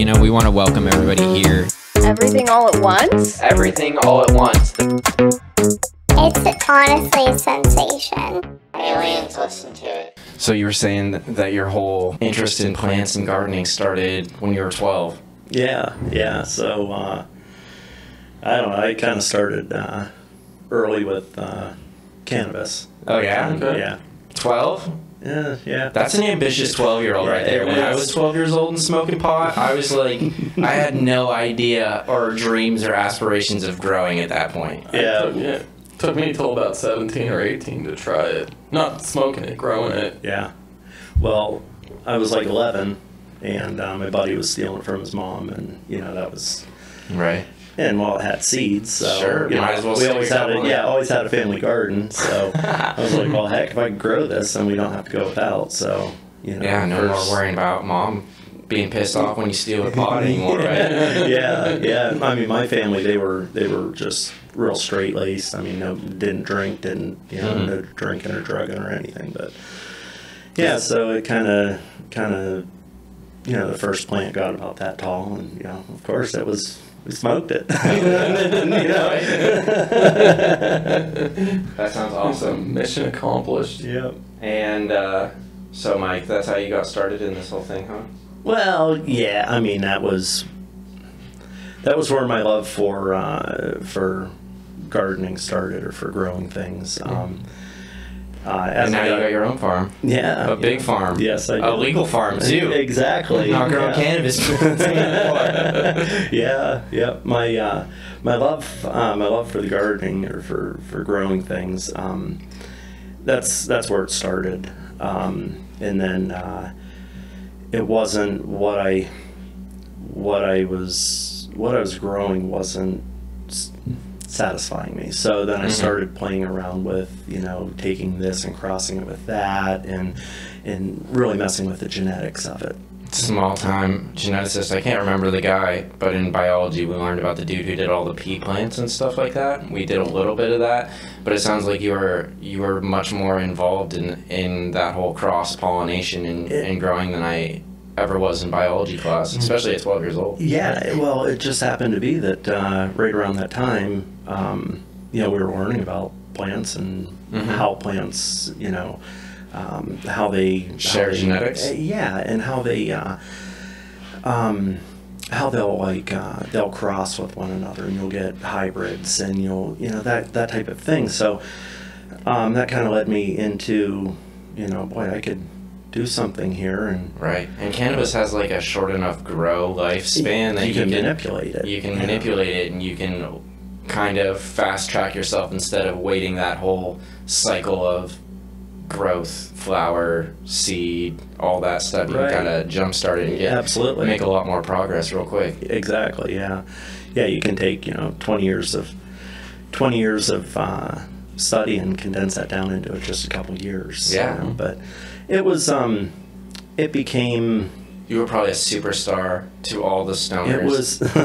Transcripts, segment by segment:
you know, we want to welcome everybody here. Everything all at once? Everything all at once. It's honestly a sensation. Aliens listen to it. So you were saying that your whole interest in plants and gardening started when you were 12. Yeah. So, I don't know, I kind of started early with cannabis. Oh, yeah? Okay. Yeah. 12? Yeah. That's an ambitious 12-year-old right there. When I was 12 years old and smoking pot, I was like, I had no idea or dreams or aspirations of growing at that point. Yeah. Took me till about 17 or 18 to try it. Not smoking it, growing it. Yeah. Well, I was like 11, and my buddy was stealing it from his mom, and, you know, that was... Right. And, well, it had seeds, so... Sure, you know, might as well we always had it. a family garden, so I was like, well, heck, if I can grow this, then we don't have to go without, so, you know... Yeah, no more worrying about mom being pissed off when you steal a pot anymore, right? Yeah. I mean, my family, they were just real straight-laced. I mean, didn't drink, no drinking or drugging or anything, but... Yeah, so it kind of, you know, the first plant got about that tall, and, you know, of course, we smoked it. You know? That sounds awesome. Mission accomplished. Yep. And so, Mike, that's how you got started in this whole thing, huh? Well, yeah. I mean, that was where my love for gardening started, or for growing things. And now you got your own farm. Yeah. A big farm. Yes, I do. A legal farm, too. Exactly. Not growing cannabis plants anymore. Yeah. My love for the gardening, or for growing things, that's where it started. And then it wasn't what I was growing wasn't satisfying me. So then I started playing around with, you know, taking this and crossing it with that, and really messing with the genetics of it. Small-time geneticist. I can't remember the guy, but in biology we learned about the dude who did all the pea plants and stuff like that. We did a little bit of that, but it sounds like you were much more involved in that whole cross-pollination and growing than I ever was in biology class, especially at 12 years old. Yeah, well, it just happened to be that right around that time, you know, we were learning about plants and how plants, you know, how they share genetics. And how they'll cross with one another, and you'll get hybrids, and you know that type of thing. So that kind of led me into, you know, boy, I could do something here. And right. And cannabis has like a short enough grow lifespan that you can manipulate it. You can manipulate it, and you can kind of fast track yourself instead of waiting that whole cycle of growth, flower, seed, all that stuff. You can kind of jumpstart it and absolutely make a lot more progress real quick. Exactly. Yeah. You can take, you know, 20 years of study and condense that down into just a couple years. Yeah. You know? But it was it became. You were probably a superstar to all the stoners. It was. I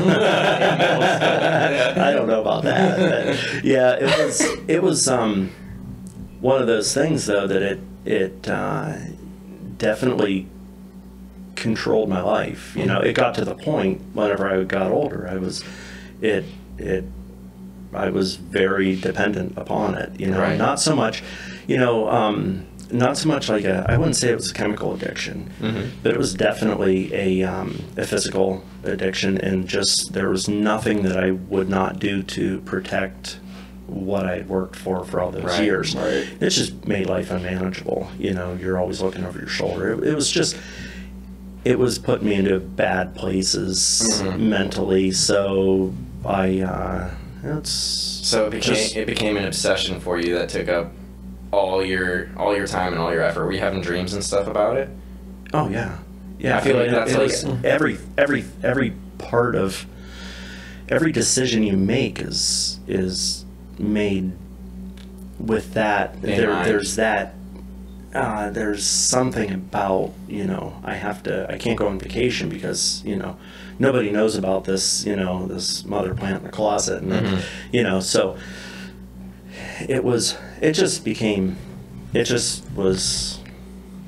don't know about that. But yeah, it was one of those things, though, that it definitely controlled my life. You know, it got to the point whenever I got older, I was very dependent upon it. You know, right. Not so much, you know, not so much like I wouldn't say it was a chemical addiction, but it was definitely a physical addiction, and just there was nothing that I would not do to protect what I had worked for all those years. Right. It just made life unmanageable. You know, you're always looking over your shoulder. It was putting me into bad places mentally. So it became an obsession for you that took up all your time and all your effort. Were you having dreams and stuff about it? Oh yeah. I feel like that's like every part of every decision you make is made with that. There's something about, you know, I can't go on vacation because, you know, nobody knows about this, you know, this mother plant in the closet, and you know, so it just was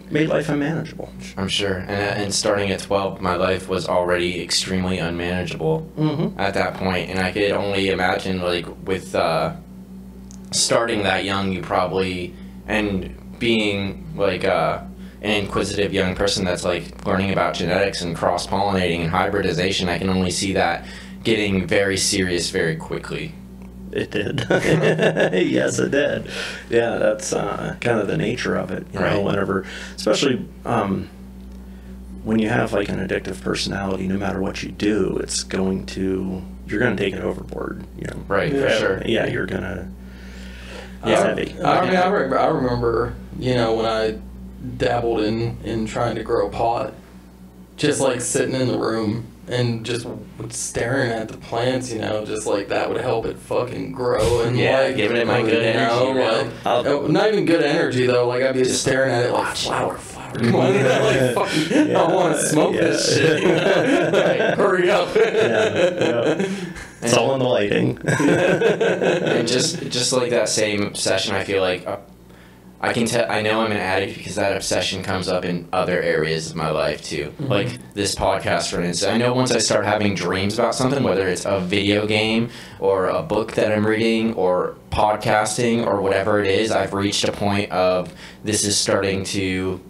made life unmanageable. I'm sure. And starting at 12, my life was already extremely unmanageable at that point. And I could only imagine, like, with starting that young, you probably, and being, like, an inquisitive young person that's, like, learning about genetics and cross-pollinating and hybridization, I can only see that getting very serious very quickly. It did. Yes, it did. Yeah, that's kind of the nature of it. You know, whenever, especially when you have like an addictive personality, no matter what you do, you're going to take it overboard. You know, Right, for sure. Yeah, you're going to. Yeah, heavy. I mean, I remember, you know, when I dabbled in trying to grow pot, just like sitting in the room and just staring at the plants, you know, just like that would help it fucking grow. And like, giving it my good energy. Like, not even good energy though. Like I'd be just staring at it like flower. Come on, like fucking, I want to smoke this shit. You know? Like, hurry up. It's all in the lighting. And just like that same session, I feel like I can tell. I know I'm an addict because that obsession comes up in other areas of my life too. Like this podcast, for instance. I know once I start having dreams about something, whether it's a video game or a book that I'm reading or podcasting or whatever it is, I've reached a point of this is starting to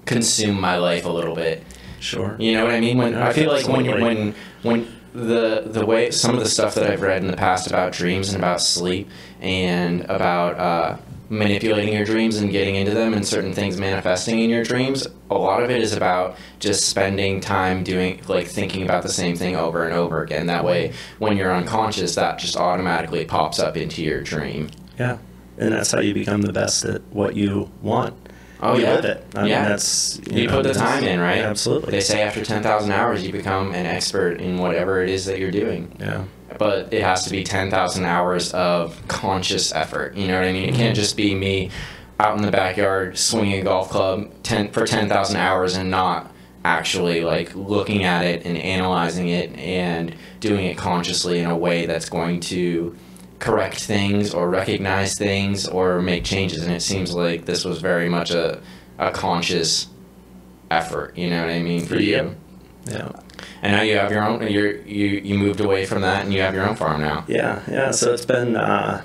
consume my life a little bit. Sure. You know what I mean? When I feel like absolutely. when the way some of the stuff that I've read in the past about dreams and about sleep and about manipulating your dreams and getting into them and certain things manifesting in your dreams, a lot of it is about just spending time doing, like, thinking about the same thing over and over again. That way, when you're unconscious, that just automatically pops up into your dream. Yeah, and that's how you become the best at what you want. Oh, you yeah. live it. I mean, that's you put the time in, right? Absolutely. They say after 10,000 hours, you become an expert in whatever it is that you're doing. Yeah. But it has to be 10,000 hours of conscious effort. You know what I mean? It can't just be me out in the backyard swinging a golf club for 10,000 hours and not actually like looking at it and analyzing it and doing it consciously in a way that's going to correct things or recognize things or make changes. And it seems like this was very much a conscious effort. You know what I mean? For you. Yeah. And now you have your own. You moved away from that, and you have your own farm now. Yeah. So it's been I've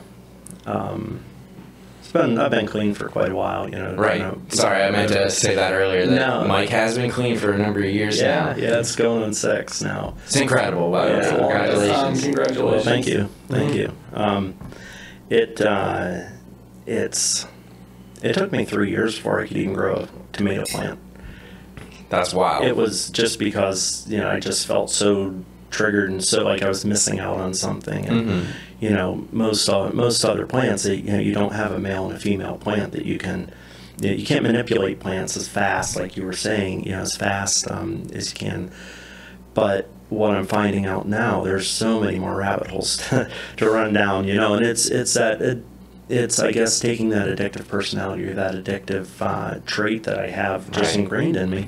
been clean for quite a while. You know. Right. Sorry, I meant to say that earlier. That No. Mike has been clean for a number of years now. Yeah. It's going on 6 now. It's incredible. By the way. Yeah. Congratulations. Congratulations. Well, thank you. It took me 3 years before I could even grow a tomato plant. That's wild. It was just because, you know, I just felt so triggered and so like I was missing out on something. And, you know, most other plants, you know, you don't have a male and a female plant that you can, you can't manipulate plants as fast, like you were saying, you know, as fast as you can. But what I'm finding out now, there's so many more rabbit holes to run down, you know, and it's I guess taking that addictive personality or that addictive trait that I have just ingrained in me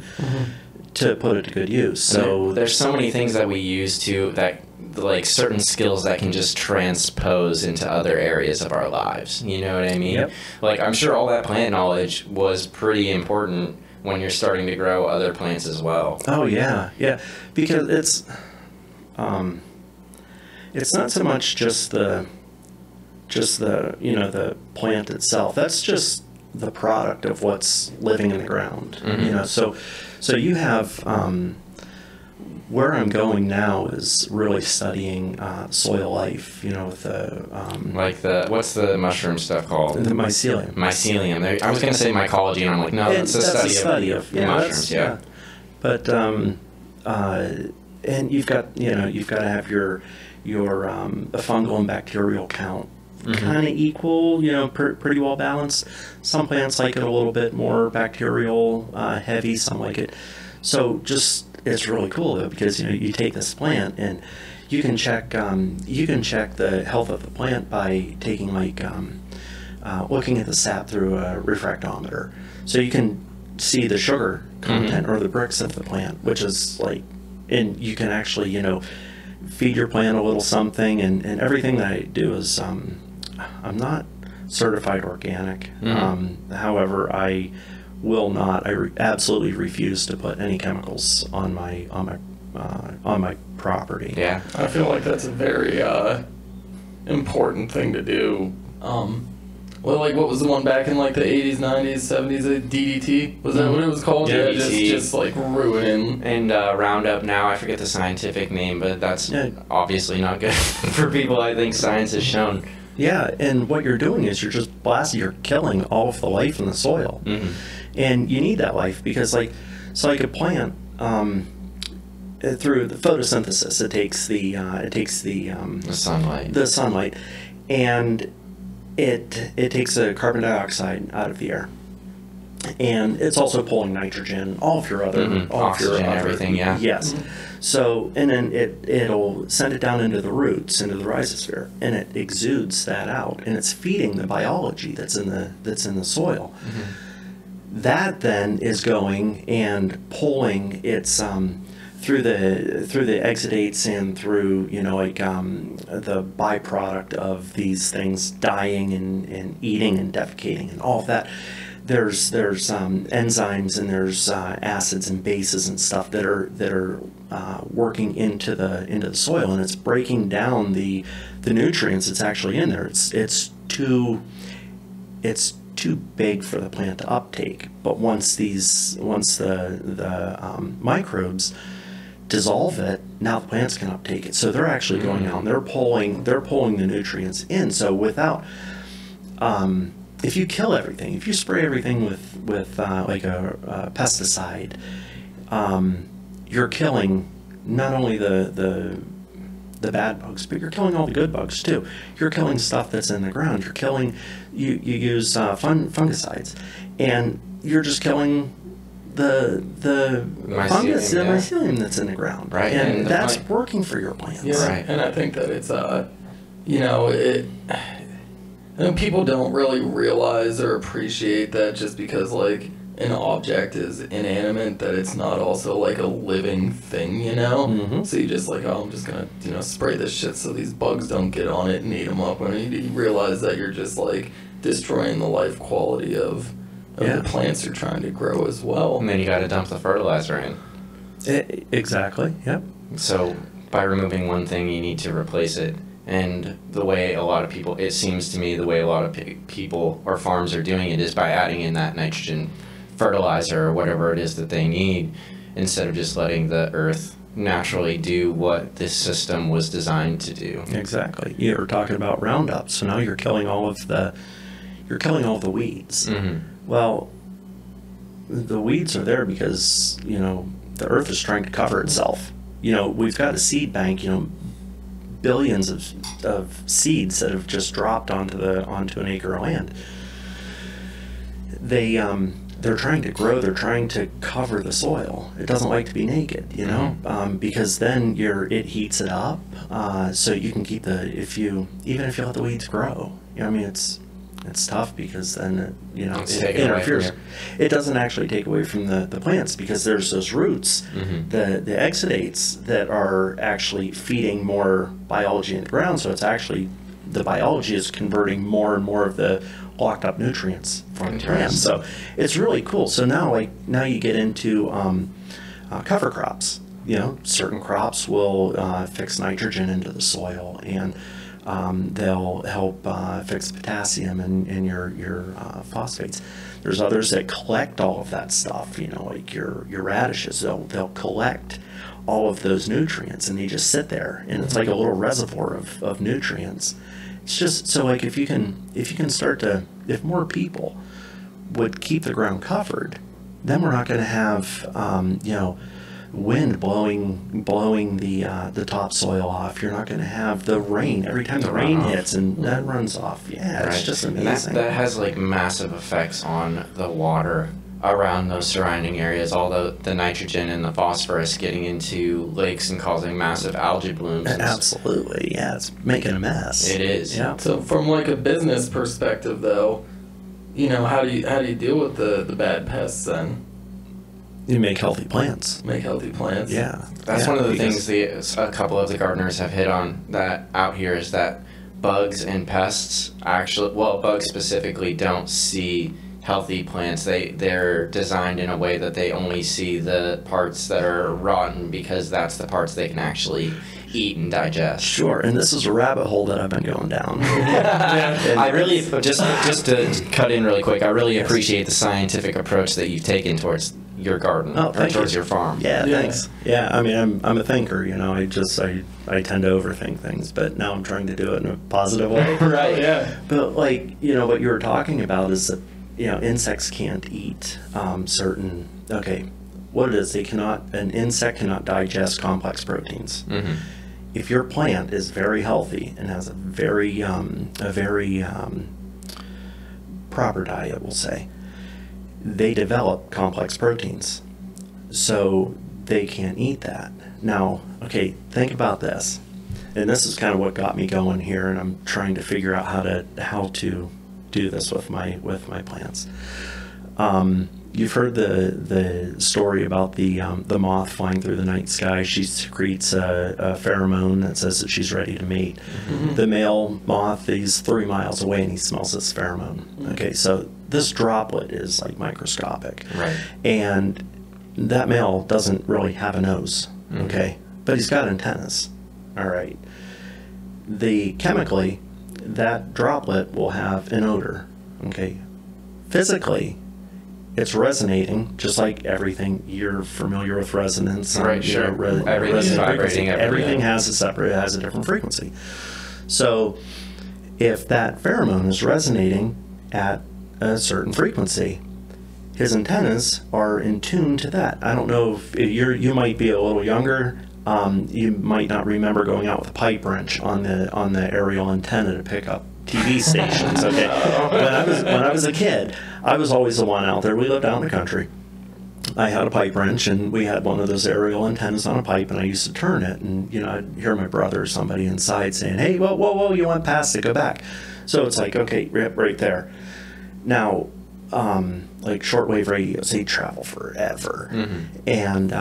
to put it to good use. So there's so many things that we use to that, like certain skills that can just transpose into other areas of our lives. You know what I mean? Yep. Like I'm sure all that plant knowledge was pretty important when you're starting to grow other plants as well. Oh yeah, because it's not so much just the you know the plant itself. That's just the product of what's living in the ground. You know, so you have where I'm going now is really studying soil life. You know, with the what's the mushroom stuff called? the mycelium. Mycelium. I was gonna say mycology, and I'm like, no, it's a study of mushrooms. Yeah. But and you've got to have your a fungal and bacterial count kind of equal, you know, pretty well balanced. Some plants like it a little bit more bacterial heavy, some like it. So it's really cool though, because, you know, you take this plant and you can check the health of the plant by taking looking at the sap through a refractometer. So you can see the sugar content or the bricks of the plant, which is like, and you can actually, you know, feed your plant a little something, and everything that I do is I'm not certified organic. However, I will not. Absolutely refuse to put any chemicals on my property. Yeah. I feel like that's a very important thing to do. Well, like, what was the one back in, like, the 80s, 90s, 70s, DDT? Was that what it was called? Yeah, just like, ruining. And Roundup now, I forget the scientific name, but that's obviously not good for people. I think science has shown. Yeah, and what you're doing is you're just blasting, you're killing all of the life in the soil. Mm-hmm. And you need that life because, like a plant, through the photosynthesis, it takes the sunlight, and it takes the carbon dioxide out of the air, and it's also pulling nitrogen, all of your other oxygen, everything. Yeah. Yes. So, and then it'll send it down into the roots, into the rhizosphere, and it exudes that out, and it's feeding the biology that's in the soil. Mm-hmm. That then is going and pulling its through the exudates and through the byproduct of these things dying and eating and defecating and all of that. There's enzymes and there's acids and bases and stuff that are working into the soil, and it's breaking down the nutrients that's actually in there. It's too big for the plant to uptake. But once the microbes dissolve it, now the plants can uptake it. So they're actually going out and they're pulling the nutrients in. So without if you kill everything, if you spray everything with like a pesticide, you're killing not only the bad bugs, but you're killing all the good bugs too. You're killing stuff that's in the ground. You're killing, you use fungicides, and you're just killing the fungus, the mycelium that's in the ground. Right. And that's working for your plants. Yeah. Right. And I think that it's and people don't really realize or appreciate that just because, like, an object is inanimate, that it's not also, like, a living thing, Mm-hmm. So you just, like, I'm just going to, spray this shit so these bugs don't get on it and eat them up. And you realize that you're just, like, destroying the life quality of the plants you're trying to grow as well. And then you got to dump the fertilizer in. Exactly, yep. So by removing one thing, you need to replace it. And the way a lot of people, it seems to me, the way a lot of people or farms are doing it is by adding in that nitrogen fertilizer or whatever it is that they need, instead of just letting the earth naturally do what this system was designed to do. Exactly. You were talking about Roundup, so now you're killing all of the weeds. Mm-hmm. Well, the weeds are there because, the earth is trying to cover itself. We've got a seed bank, billions of seeds that have just dropped onto an acre of land. They're trying to grow. They're trying to cover the soil. It doesn't like to be naked, because then it heats it up. So you can keep even if you let the weeds grow. It's tough because then it interferes. It doesn't actually take away from the plants because there's those roots, the exudates that are actually feeding more biology in the ground. So it's actually the biology is converting more and more of the locked up nutrients from the plants. So it's really cool. So now you get into cover crops. Certain crops will fix nitrogen into the soil, and they'll help fix potassium and your phosphates. There's others that collect all of that stuff, like your radishes. They'll collect all of those nutrients, and they just sit there, and it's like a little reservoir of nutrients. It's just so, like, if you can start to, if more people would keep the ground covered, then we're not going to have wind blowing the topsoil off. You're not going to have the rain every time the rain hits and that runs off. Yeah, it's just amazing. And that has like massive effects on the water around those surrounding areas. All the nitrogen and the phosphorus getting into lakes and causing massive algae blooms. Absolutely, yeah, it's making a mess. It is. Yeah. So from like a business perspective, though, how do you deal with the bad pests then? You make healthy plants. Make healthy plants. Yeah. That's one of the things a couple of the gardeners have hit on that out here is that bugs and pests bugs specifically don't see healthy plants, they're designed in a way that they only see the parts that are rotten because that's the parts they can actually eat and digest. Sure, and this is a rabbit hole that I've been going down. I really, just to cut in really quick, I really appreciate the scientific approach that you've taken towards your garden, or towards your farm. Yeah, thanks. Yeah, I mean, I'm a thinker, you know, I tend to overthink things, but now I'm trying to do it in a positive way. Right, yeah. But, like, you know, what you were talking about is that, you know, insects can't eat certain, what it is, an insect cannot digest complex proteins. Mm-hmm. If your plant is very healthy and has a very proper diet, we'll say, they develop complex proteins, so they can't eat that. Now, think about this, and this is kind of what got me going here, and I'm trying to figure out how to do this with my plants. You've heard the story about the moth flying through the night sky. She secretes a pheromone that says that she's ready to mate. Mm-hmm. The male moth is 3 miles away and he smells this pheromone. Mm-hmm. Okay, so this droplet is like microscopic. Right. And that male doesn't really have a nose, Mm-hmm. okay? But he's got antennas, all right? Chemically, that droplet will have an odor, okay? Physically, it's resonating, just like everything. You're familiar with resonance. Right, sure. Everything's vibrating. Everything has a different frequency. So if that pheromone is resonating at a certain frequency, his antennas are in tune to that. I don't know if you might be a little younger. You might not remember going out with a pipe wrench on the aerial antenna to pick up TV stations. Okay, when I was a kid, I was always the one out there. We lived out in the country. I had a pipe wrench, and we had one of those aerial antennas on a pipe, and I used to turn it, and I'd hear my brother or somebody inside saying, "Hey, whoa, you went past it, go back." So it's like, okay, right there. Now, like shortwave radios, they travel forever, and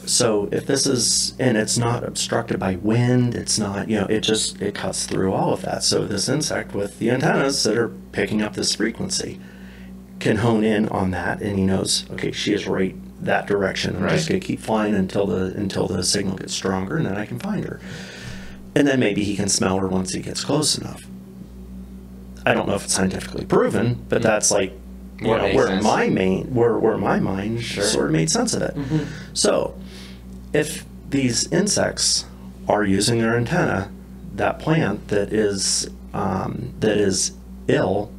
so if this is, and it's not obstructed by wind, it's not, it cuts through all of that. So this insect with the antennas that are picking up this frequency can hone in on that, and he knows, okay, she is right that direction. I'm just going to keep flying until the signal gets stronger, and then I can find her. And then maybe he can smell her once he gets close enough. I don't know if it's scientifically proven, but that's like where my mind sort of made sense of it. Mm-hmm. So if these insects are using their antenna, that plant that is ill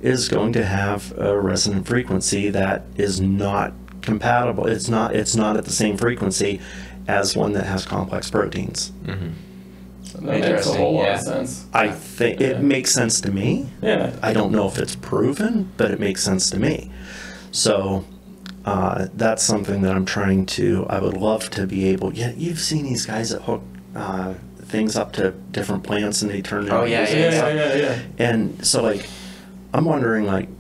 is going to have a resonant frequency that is not compatible. It's not at the same frequency as one that has complex proteins. Mm-hmm. That makes a whole lot of sense. I think it makes sense to me. Yeah. I don't know if it's proven, but it makes sense to me. So that's something that I would love to be able. Yeah, you've seen these guys that hook things up to different plants and they turn them. Oh yeah. And so like, I'm wondering, like,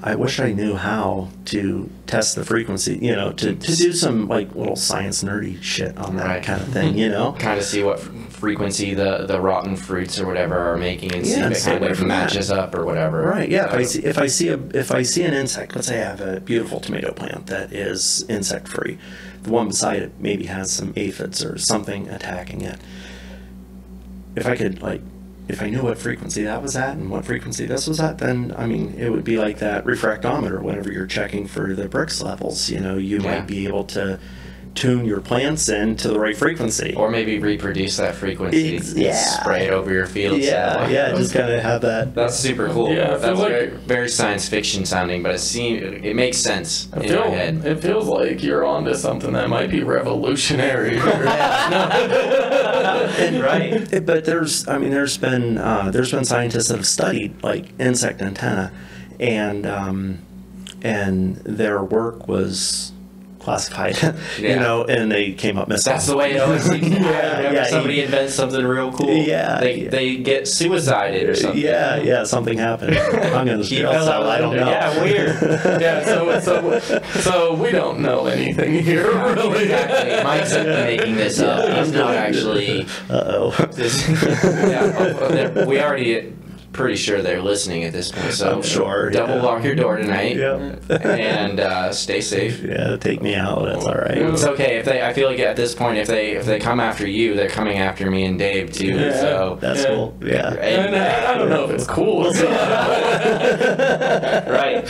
I wish I knew how to test the frequency, to do some, like, little science nerdy shit on that kind of thing, Kind of see what frequency the rotten fruits or whatever are making and see if it kind of matches up or whatever. Right, yeah. If I see an insect, let's say I have a beautiful tomato plant that is insect-free. The one beside it maybe has some aphids or something attacking it. If I knew what frequency that was at and what frequency this was at, then, it would be like that refractometer whenever you're checking for the Brix levels. You might be able to tune your plants in to the right frequency. Or maybe reproduce that frequency and spray it over your fields. Just kind of have that. That's super cool. Yeah, that's very, very science fiction sounding, but it makes sense in my head. It feels like you're onto something that might be revolutionary. Right. But there's been scientists that have studied like insect antenna, and their work was classified, and they came up missing. That's the way it always seems. Whenever somebody invents something real cool, they get suicided or something. Something happened. I'm in the jail cell. I don't know. Yeah, weird. So we don't know anything here, really. Exactly. Mike's making this up. He's not actually. Uh-oh. We already pretty sure they're listening at this point. So I'm sure. Double lock your door tonight. Yep. And stay safe. Yeah, take me out. That's all right. It's okay if I feel like at this point, if they come after you, they're coming after me and Dave too. Yeah, so That's cool. Yeah. And I don't know if it's cool. Right.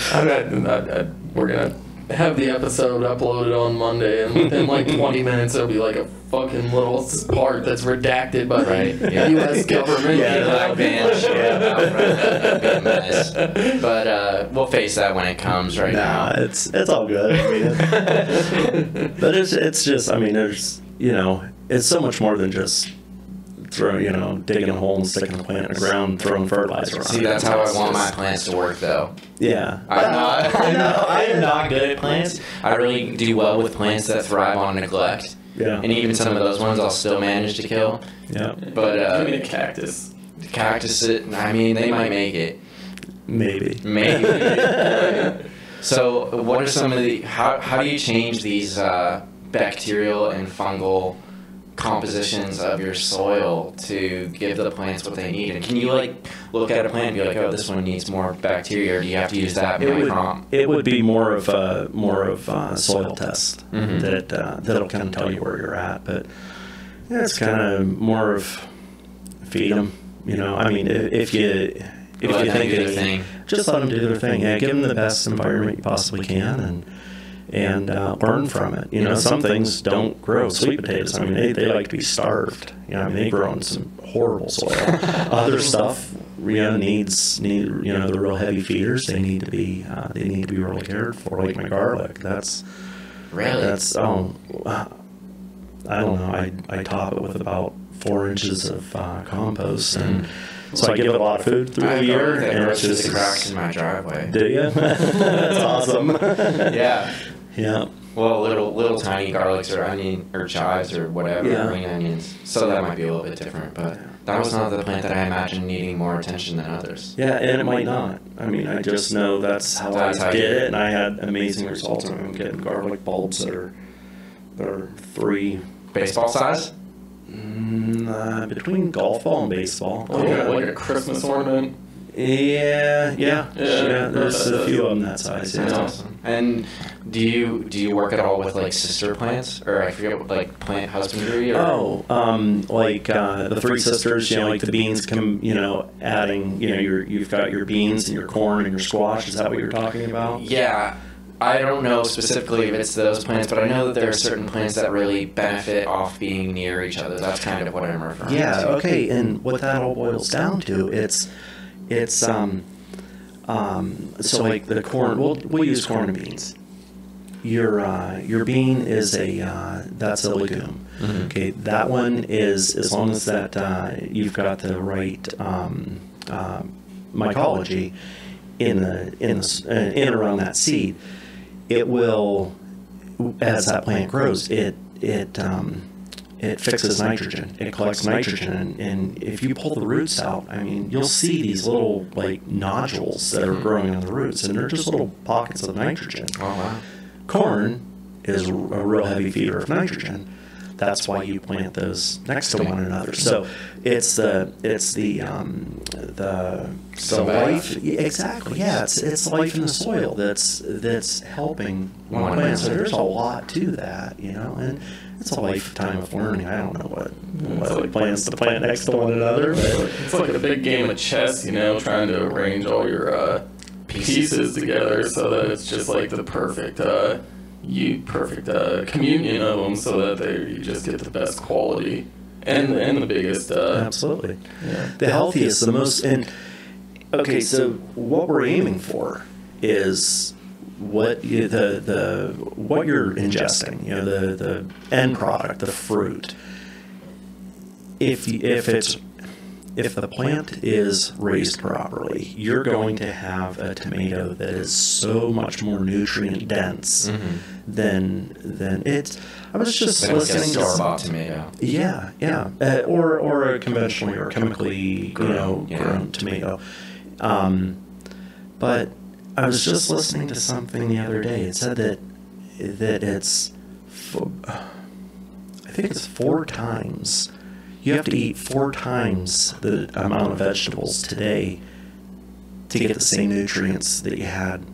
We're gonna have the episode uploaded on Monday, and within like 20 minutes, there'll be like a fucking little part that's redacted by the U.S. government. Yeah, black band shit. That'd be a mess. But we'll face that when it comes. Right now, it's all good. I mean, but it's just, I mean, there's, it's so much more than just digging a hole and sticking a plant in the ground, throwing fertilizer on it. See, that's how I want my plants to work, though. Yeah. I am not good at plants. I really do well with plants that thrive on neglect. Yeah. And even some of those ones I'll still manage to kill. Yeah. But I mean, a cactus. I mean, they might make it. Maybe. So, what are some of the? How do you change these bacterial and fungal compositions of your soil to give the plants what they need? And can you look at a plant and be like, oh, this one needs more bacteria, or do you have to use that prompt? It would be more of a soil test that'll kind of tell you where you're at. But yeah, it's kind of more of feed them. I mean, if you think just let them do their thing. Yeah, give them the best environment you possibly can, and learn from it. Some things don't grow. Sweet potatoes, I mean, they like to be starved. I mean, they grow in some horrible soil. Other stuff, needs the real heavy feeders. They need to be really cared for. Like my garlic, I don't know. I top it with about 4 inches of compost, and so I give it a lot of food through the year. And it's just the cracks in my driveway. Do you? That's awesome. Yeah. Yeah. Well, little tiny garlics or onion or chives or whatever, green onions. So that might be a little bit different, but that was not the plant that I imagined needing more attention than others. Yeah, and it might not. I mean, I just know that's how I did it, and I had amazing results. I'm getting garlic bulbs that are 3 baseball size. Between golf ball and baseball. Like a Christmas ornament. Yeah. There's a few of them that size. That's awesome. And do you work at all with sister plants, or I forget what plant husbandry? Or? The 3 sisters. Like the beans come. Adding. You've got your beans and your corn and your squash. Is that what you're talking about? Yeah. I don't know specifically if it's those plants, but I know that there are certain plants that really benefit off being near each other. That's kind of what I'm referring to. Yeah, okay, and what that all boils down to, it's so like the corn, we'll use corn and beans. Your bean is that's a legume. Mm-hmm. Okay, that one is, as long as that you've got the right mycology in around that seed, it will, as that plant grows, it fixes nitrogen. It collects nitrogen, and if you pull the roots out, I mean, you'll see these little nodules that are growing on the roots, and they're just little pockets of nitrogen. Oh wow! Corn is a real heavy feeder of nitrogen. That's why you plant those next to one another. So it's the life, exactly. Yeah, it's life in the soil that's helping one plant. So there's a lot to that, and it's a lifetime of learning. I don't know what plants to plant next to one another, but it's like a big game of chess, trying to arrange all your pieces together so that it's just like the perfect communion of them, so that you just get the best quality and the biggest. Absolutely, the healthiest, the most. And okay, so what we're aiming for is what what you're ingesting. The end product, the fruit. If the plant is raised properly, you're going to have a tomato that is so much more nutrient dense than it's. I was just listening to store-bought tomato. Yeah, or a conventionally or chemically grown tomato. But I was just listening to something the other day. It said that it's, I think it's 4 times. You have to eat 4 times the amount of vegetables today to get the same nutrients that you had,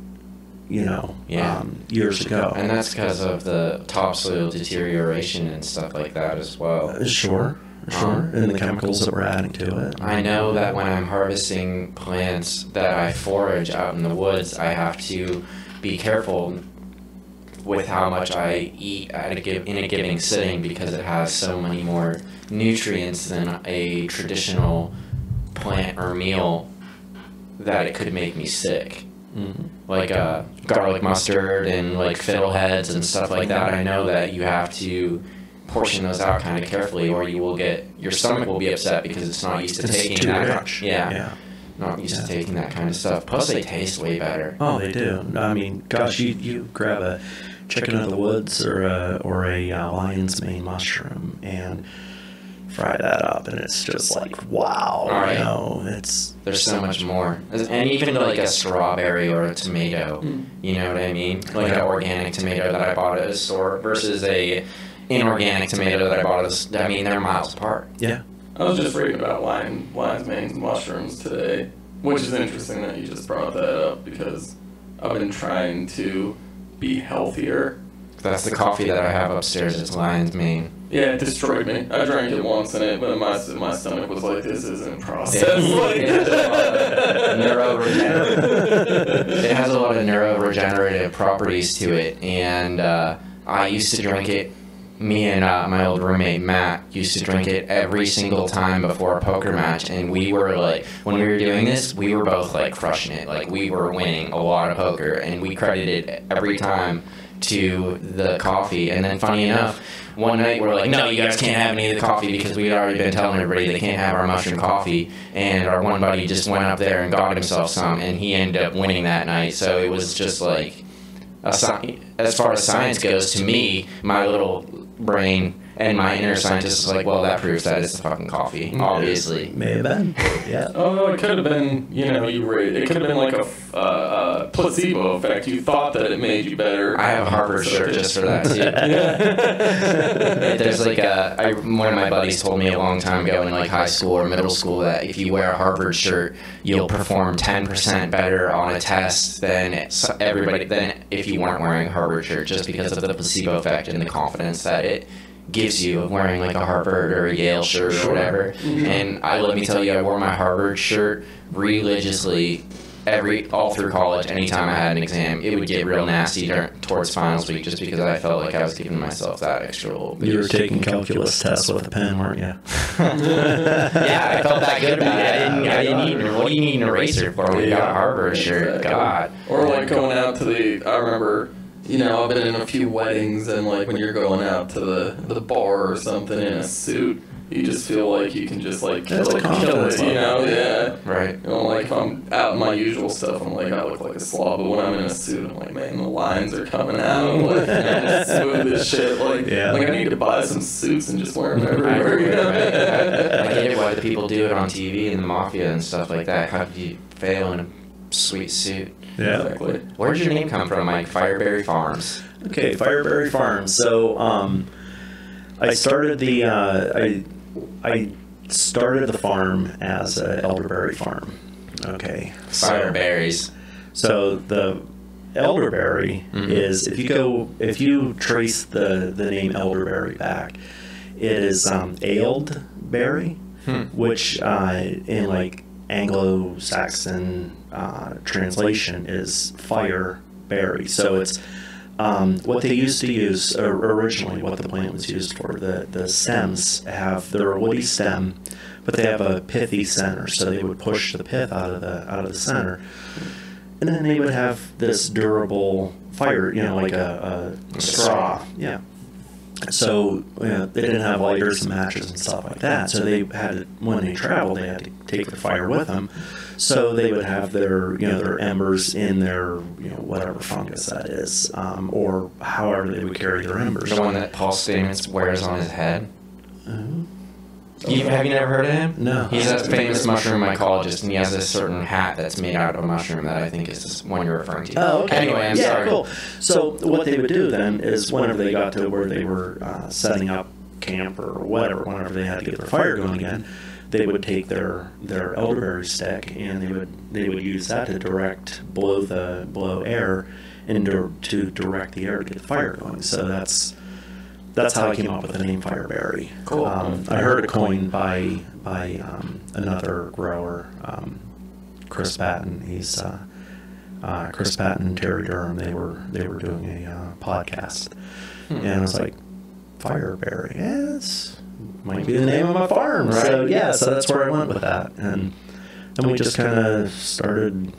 Yeah. years ago. And that's because of the topsoil deterioration and stuff like that as well. Sure. And the chemicals that we're adding to it. I know that when I'm harvesting plants that I forage out in the woods, I have to be careful with how much I eat in a given sitting, because it has so many more nutrients than a traditional plant or meal that it could make me sick. Like garlic mustard and like fiddleheads and stuff like that. I know that you have to portion those out kind of carefully, or your stomach will be upset because it's not used to taking too that. rich. Not used to taking that kind of stuff. Plus, they taste way better. Oh, they do. I mean, gosh, you grab a chicken of the woods or a lion's mane mushroom and fry that up, and it's just like, wow. Right. There's so much more. And even like a strawberry or a tomato, you know what I mean? Like an organic tomato that I bought at a store versus a inorganic tomato that I bought at I mean, they're miles apart. Yeah. I was just reading about lion's mane mushrooms today, which is interesting that you just brought that up, because I've been trying to be healthier. That's the coffee that I have upstairs. It's lion's mane. Yeah, it destroyed me. I drank it once and but my stomach was like, this isn't processed. It has a lot of neuroregenerative properties to it, and I used to drink it. Me and my old roommate Matt used to drink it every single time before a poker match, and we were like, when we were doing this, we were both like crushing it. Like, we were winning a lot of poker, and we credited every time to the coffee. And then funny enough, one night we're like, no, you guys can't have any of the coffee, because we had already been telling everybody they can't have our mushroom coffee, and our one buddy just went up there and got himself some, and he ended up winning that night. So it was just like, as far as science goes, to me, my little brain and my inner scientist is like, well, that proves that it's the fucking coffee, obviously. It may have been. Yeah. Oh, it could have been, it could have been like a placebo effect. You thought that it made you better. I have a Harvard shirt just for that, too. There's like one of my buddies told me a long time ago in like high school or middle school that if you wear a Harvard shirt, you'll perform 10% better on a test than if you weren't wearing a Harvard shirt, just because of the placebo effect and the confidence that it gives you of wearing like a Harvard or a Yale shirt or whatever. And let me tell you, I wore my Harvard shirt religiously all through college. Anytime I had an exam, it would get real nasty towards finals week, just because I felt like I was giving myself that extra little bit. You were taking calculus tests with a pen, weren't you? Yeah, I felt that good about it. I didn't need. What do you need an eraser for? We got a Harvard shirt. God. Or like going out to I remember, I've been in a few weddings, and like when you're going out to the bar or something in a suit, you just feel like you can just like kill it, yeah. Right. Like if I'm out in my usual stuff, I'm like, I look like a slob, but when I'm in a suit, I'm like, man, the lines are coming out. Like, I'm smooth as shit. Like I need to buy some suits and just wear them everywhere. I get why the people do it on TV and the mafia and stuff like that. How could you fail in a sweet suit? Yeah. Exactly. Where'd your name come from, Mike? Fireberry Farms. Okay, Fireberry Farms. So, I started I started the farm as an elderberry farm. Okay. Fireberries. So the elderberry is, if you trace the name elderberry back, it is aled berry, which in like Anglo-Saxon translation is fireberry. So it's what they used to use originally, what the plant was used for. The stems they're a woody stem, but they have a pithy center. So they would push the pith out of the center, and then they would have this durable fire, like a straw. Yeah. So they didn't have lighters and matches and stuff like that. So they had when they traveled, they had to take the fire with them. So they would have their embers in their whatever fungus that is, or however they would carry their embers. The one that Paul Stamets wears on his head. Have you never heard of him? No. He's a famous mushroom mycologist, and he has a certain hat that's made out of a mushroom that I think is this one you're referring to. Oh, okay. Anyway, I'm sorry. Cool. So what they would do then is whenever they got to where they were setting up camp or whatever, whenever they had to get their fire going again, they would take their elderberry stick and they would use that to blow air and to direct the air to get the fire going. So that's how I came up with the name Fireberry. Cool. I heard it coined by another grower, Chris Patton. He's Chris Patton and Terry Durham. They were doing a podcast, and I was like, Fireberry. Yeah, it's might be the name of my farm. Right. So that's where I went with that, and then we just kind of started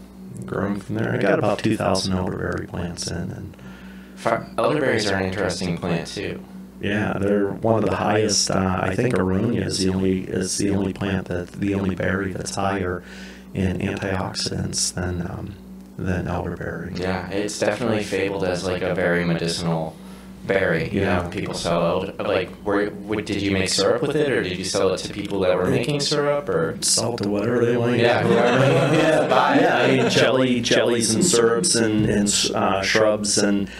growing from there. I got about 2,000 elderberry plants in, and elderberries are an interesting plant too. yeah, they're one of the highest. I think aronia is the only plant the only berry that's higher in antioxidants than elderberry. Yeah, it's definitely fabled as like a very medicinal berry. You know, people sell did you make syrup with it, or did you sell it to people that were making syrup, or Sell to whatever they want. yeah, I mean jellies and syrups and shrubs and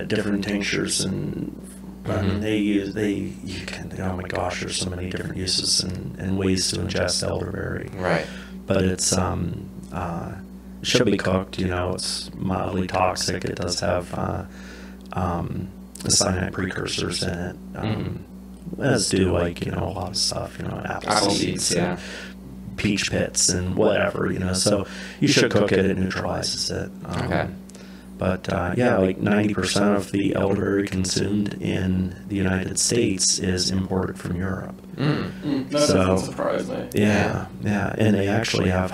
different tinctures and. I mean, oh my gosh, there's so many different uses and ways to ingest elderberry. Right. But it's should be cooked. It's mildly toxic. It does have cyanide precursors in it, as do a lot of stuff. Apple seeds, yeah. Peach pits, and whatever. So you should cook it. It neutralizes it. Okay. But like 90% of the elderberry consumed in the United States is imported from Europe. That doesn't surprise me. Yeah, and they actually have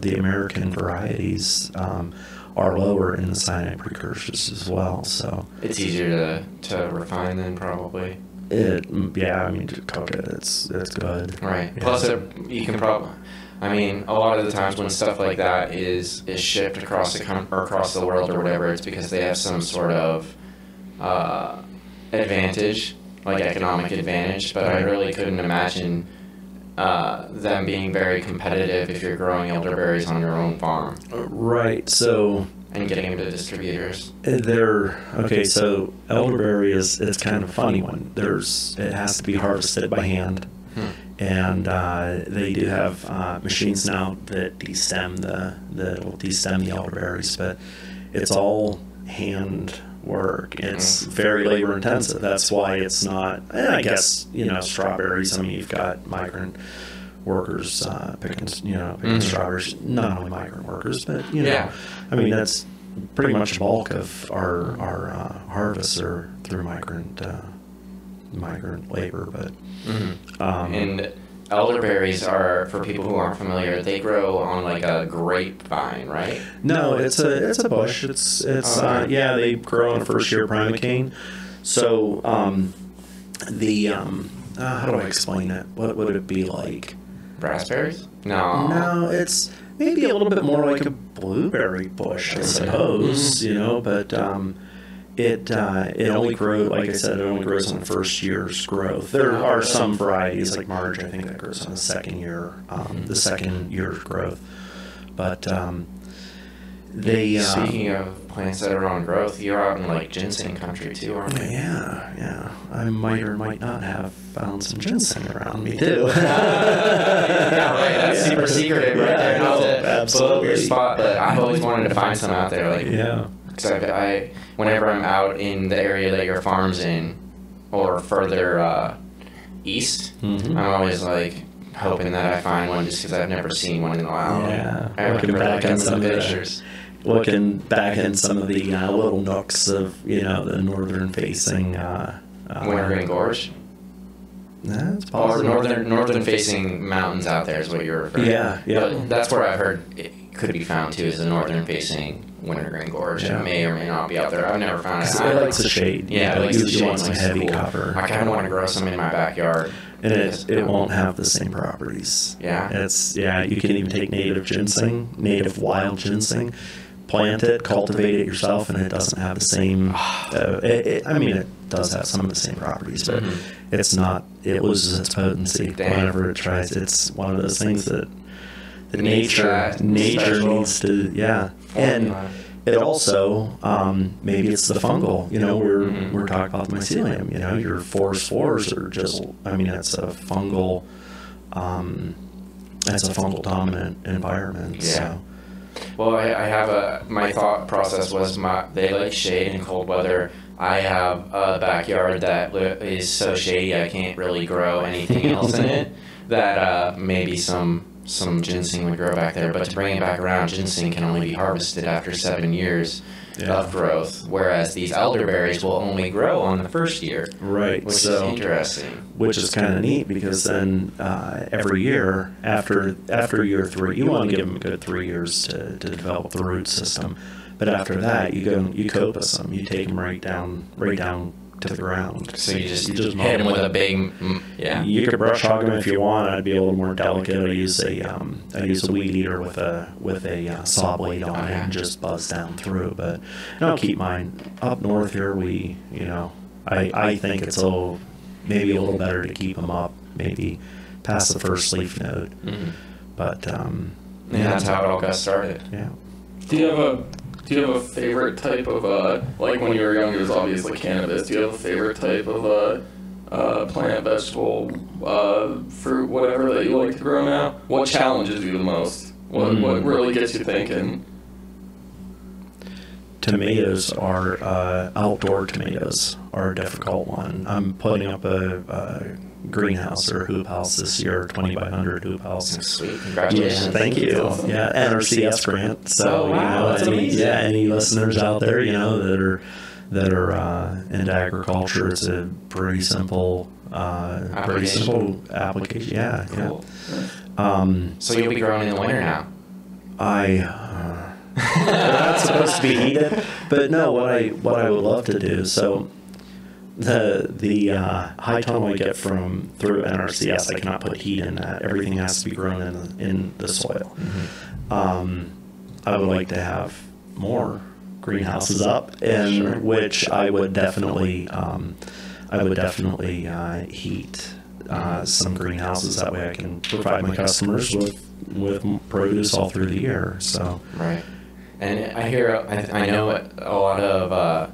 the American varieties are lower in the cyanide precursors as well. So It's easier to refine then, probably. to cook it, it's good. Right. Yeah. Plus, you can probably. I mean, a lot of the times when stuff like that is shipped across the world or whatever, it's because they have some sort of advantage, like economic advantage. But I really couldn't imagine them being very competitive if you're growing elderberries on your own farm Right. So and getting them to distributors. So elderberry it's kind of a funny one. It has to be harvested by hand. And they do have machines now that destem the elderberries, but it's all hand work. It's very labor intensive. That's why it's not. I guess strawberries. I mean, you've got migrant workers picking strawberries. Not only migrant workers, but I mean that's pretty much the bulk of our harvests are through migrant labor, but. And elderberries are, for people who aren't familiar, they grow on like a grapevine, right? No, it's a bush. It's they grow on a first year primocane. So how do I explain it? What would it be like? Raspberries? No. No, it's maybe a little bit more like a blueberry bush, I suppose. But it only grows, like I said, it only grows on the first year's growth. There are some varieties like Marge, I think, that grows on the second year's growth. But Speaking of plants that are on growth, you're out in like ginseng country too, aren't you? Yeah. I might or might not have found some ginseng around me too. Yeah, right. That's super secret right there. Not to blow up your spot, but I've always wanted to find some out there. Because whenever I'm out in the area that your farm's in, or further east, I'm always like hoping that I find one, just because I've never seen one in a while. Yeah, I remember looking at some pictures. Looking back in some of the little nooks of the northern facing Wintergreen Gorge. That's Or possible. northern facing mountains out there is what you're referring to. Yeah. But that's where I've heard it could be found too, is the northern facing Wintergreen Gorge. Yeah. It may or may not be out there. I've never found it. It likes the shade. Yeah, it likes the shade. You want some Likes heavy cool. cover. I kind of want to grow some in my backyard. And it won't have the same properties. Yeah. You can even take native wild ginseng, plant it, cultivate it yourself, and it doesn't have the same. It does have some of the same properties, but it's not. It loses its potency whenever it tries. It's one of those things that nature needs to. Yeah, and it also maybe it's the fungal. We're talking about the mycelium. Your forest spores are just. It's a fungal it's a fungal dominant environment. Yeah. So. Well, I have my thought process was they like shade and cold weather. I have a backyard that is so shady I can't really grow anything else in it. That maybe some ginseng would grow back there. But to bring it back around, ginseng can only be harvested after 7 years of growth, whereas these elderberries will only grow on the first year. Right. Which is interesting. Which is kind of neat because then every year after year 3, you want to give them a good 3 years to develop the root system. But after that, you coppice them. You take them right down to the ground. So you just hit them with a big, You could brush hog them if you want. I'd be a little more delicate. I use a weed eater with a saw blade on it and just buzz down through. But I'll keep mine up north here. I think it's maybe a little better to keep them up, maybe past the first leaf node. Mm-hmm. But that's how it all got started. Yeah. Do you have a favorite type of, like when you were young, it was obviously cannabis. Do you have a favorite type of plant, vegetable, fruit, whatever that you like to grow now? What challenges you the most? What really gets you thinking? Tomatoes outdoor tomatoes are a difficult one. I'm putting up a greenhouse or hoop house this year, 20 by 100 hoop house. Sweet, congratulations! Yeah, thank you. Awesome. Yeah, NRCS grant. So that's amazing. any listeners out there, that are into agriculture, it's a pretty simple application. Yeah, cool. Yeah. So you'll be growing in the winter now. They're not supposed to be heated, but no. What I would love to do. So the high tunnel I get through NRCS, I cannot put heat in that. Everything has to be grown in the soil. Mm-hmm. I would like to have more greenhouses up, in which I would definitely heat some greenhouses. That way I can provide my customers with produce all through the year. So right. And I know a lot of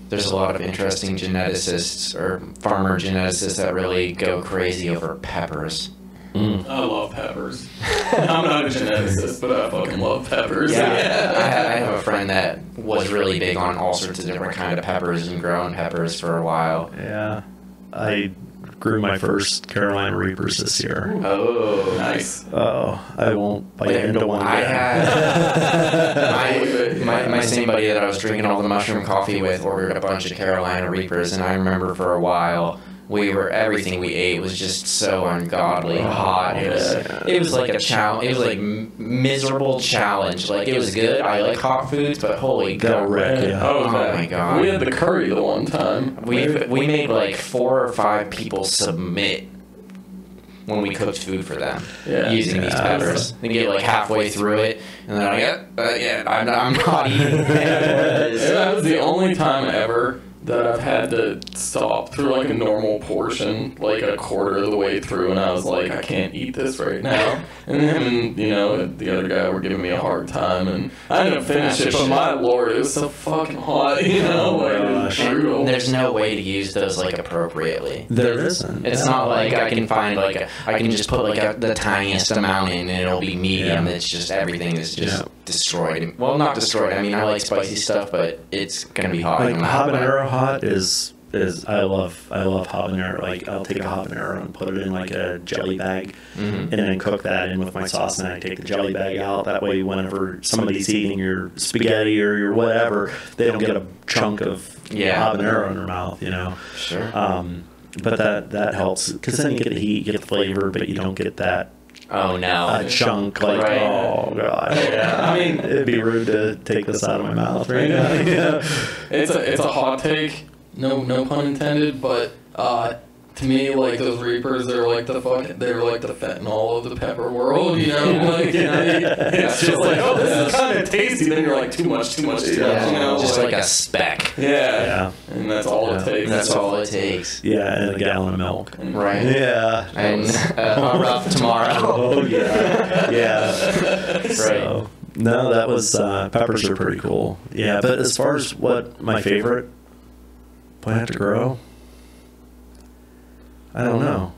there's a lot of interesting geneticists or farmer geneticists that really go crazy over peppers. I love peppers. I'm not a geneticist, but I fucking love peppers. Yeah. I have a friend that was really big on all sorts of different kind of peppers and growing peppers for a while. Yeah, I grew my first Carolina Reapers this year. Oh, nice. Oh, I won't bite into one. I had my same buddy that I was drinking all the mushroom coffee with ordered a bunch of Carolina Reapers, and I remember for a while everything we ate was just so ungodly hot. It was like a challenge. It was like miserable challenge. Like it was good. I like hot foods, but holy god! Oh my god! We had the curry the one time. We made like 4 or 5 people submit when we cooked food for them using these peppers. They get like halfway through it, and they're like, I'm not eating peppers. That was the only time ever that I've had to stop through like a normal portion, like a quarter of the way through, and I was like, I can't eat this right now. And him and, the other guy were giving me a hard time, and I ended up finishing it, but my lord, it was so fucking hot, it was brutal. There's no way to use those like appropriately. There isn't. It's not like I can find I can just put like the tiniest amount in and it'll be medium. It's just everything is just destroyed. Well, not destroyed. I mean, I like spicy stuff, but it's gonna be hot. Like habanero hot is I love habanero. Like I'll take a habanero and put it in like a jelly bag, and then cook that in with my sauce, and then I take the jelly bag out. That way, whenever somebody's eating your spaghetti or your whatever, they don't get a chunk of habanero in their mouth. Sure. But that helps because then you get the heat, you get the flavor, but you don't get that. Oh no! A chunk like oh god! Yeah. I mean, it'd be rude to take this out of my mouth right now. It's a hot take, no pun intended, but to me, like those Reapers, they're like the fentanyl of the pepper world, it's just like, oh, this is kind of tasty. Then you're like, too much, just like a speck. Yeah. And that's all it takes. That's all it takes. Yeah, and a gallon of milk. Right. Yeah. And a rough tomorrow. Oh yeah. Right. So, no, that was peppers are pretty cool. Yeah, but as far as what my favorite plant to grow, I don't know.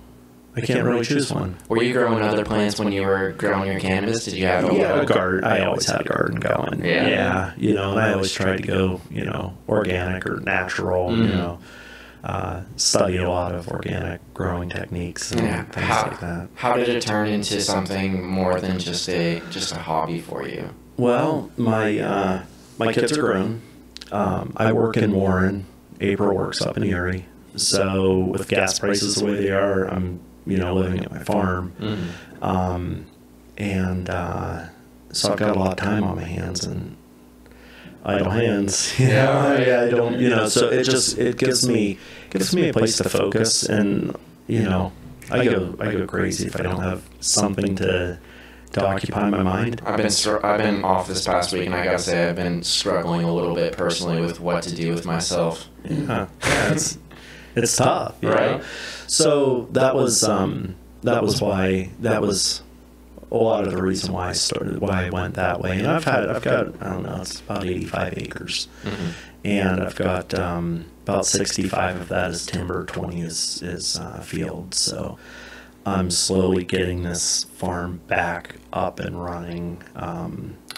I can't really choose one. Were you growing other plants when you were growing your cannabis? Did you have a garden? I always had a garden going. Yeah. You know, and I always tried to go, you know, organic or natural, you know, study a lot of organic growing techniques and things like that. How did it turn into something more than just a hobby for you? Well, my kids are grown. I work in Warren. April works up in Erie. So with gas prices the way they are, I'm, you know, living at my farm. So I've got a lot of time on my hands and idle hands. I don't, you know, so it gives me a place to focus, and, you know, I go crazy if I don't have something to occupy my mind. I've been off this past week, and I gotta say I've been struggling a little bit personally with what to do with myself. It's tough, right? Know? So that was a lot of the reason why I went that way. And I've got, I don't know, it's about 85 acres, and I've got about 65 of that is timber, 20 is field. So I'm slowly getting this farm back up and running.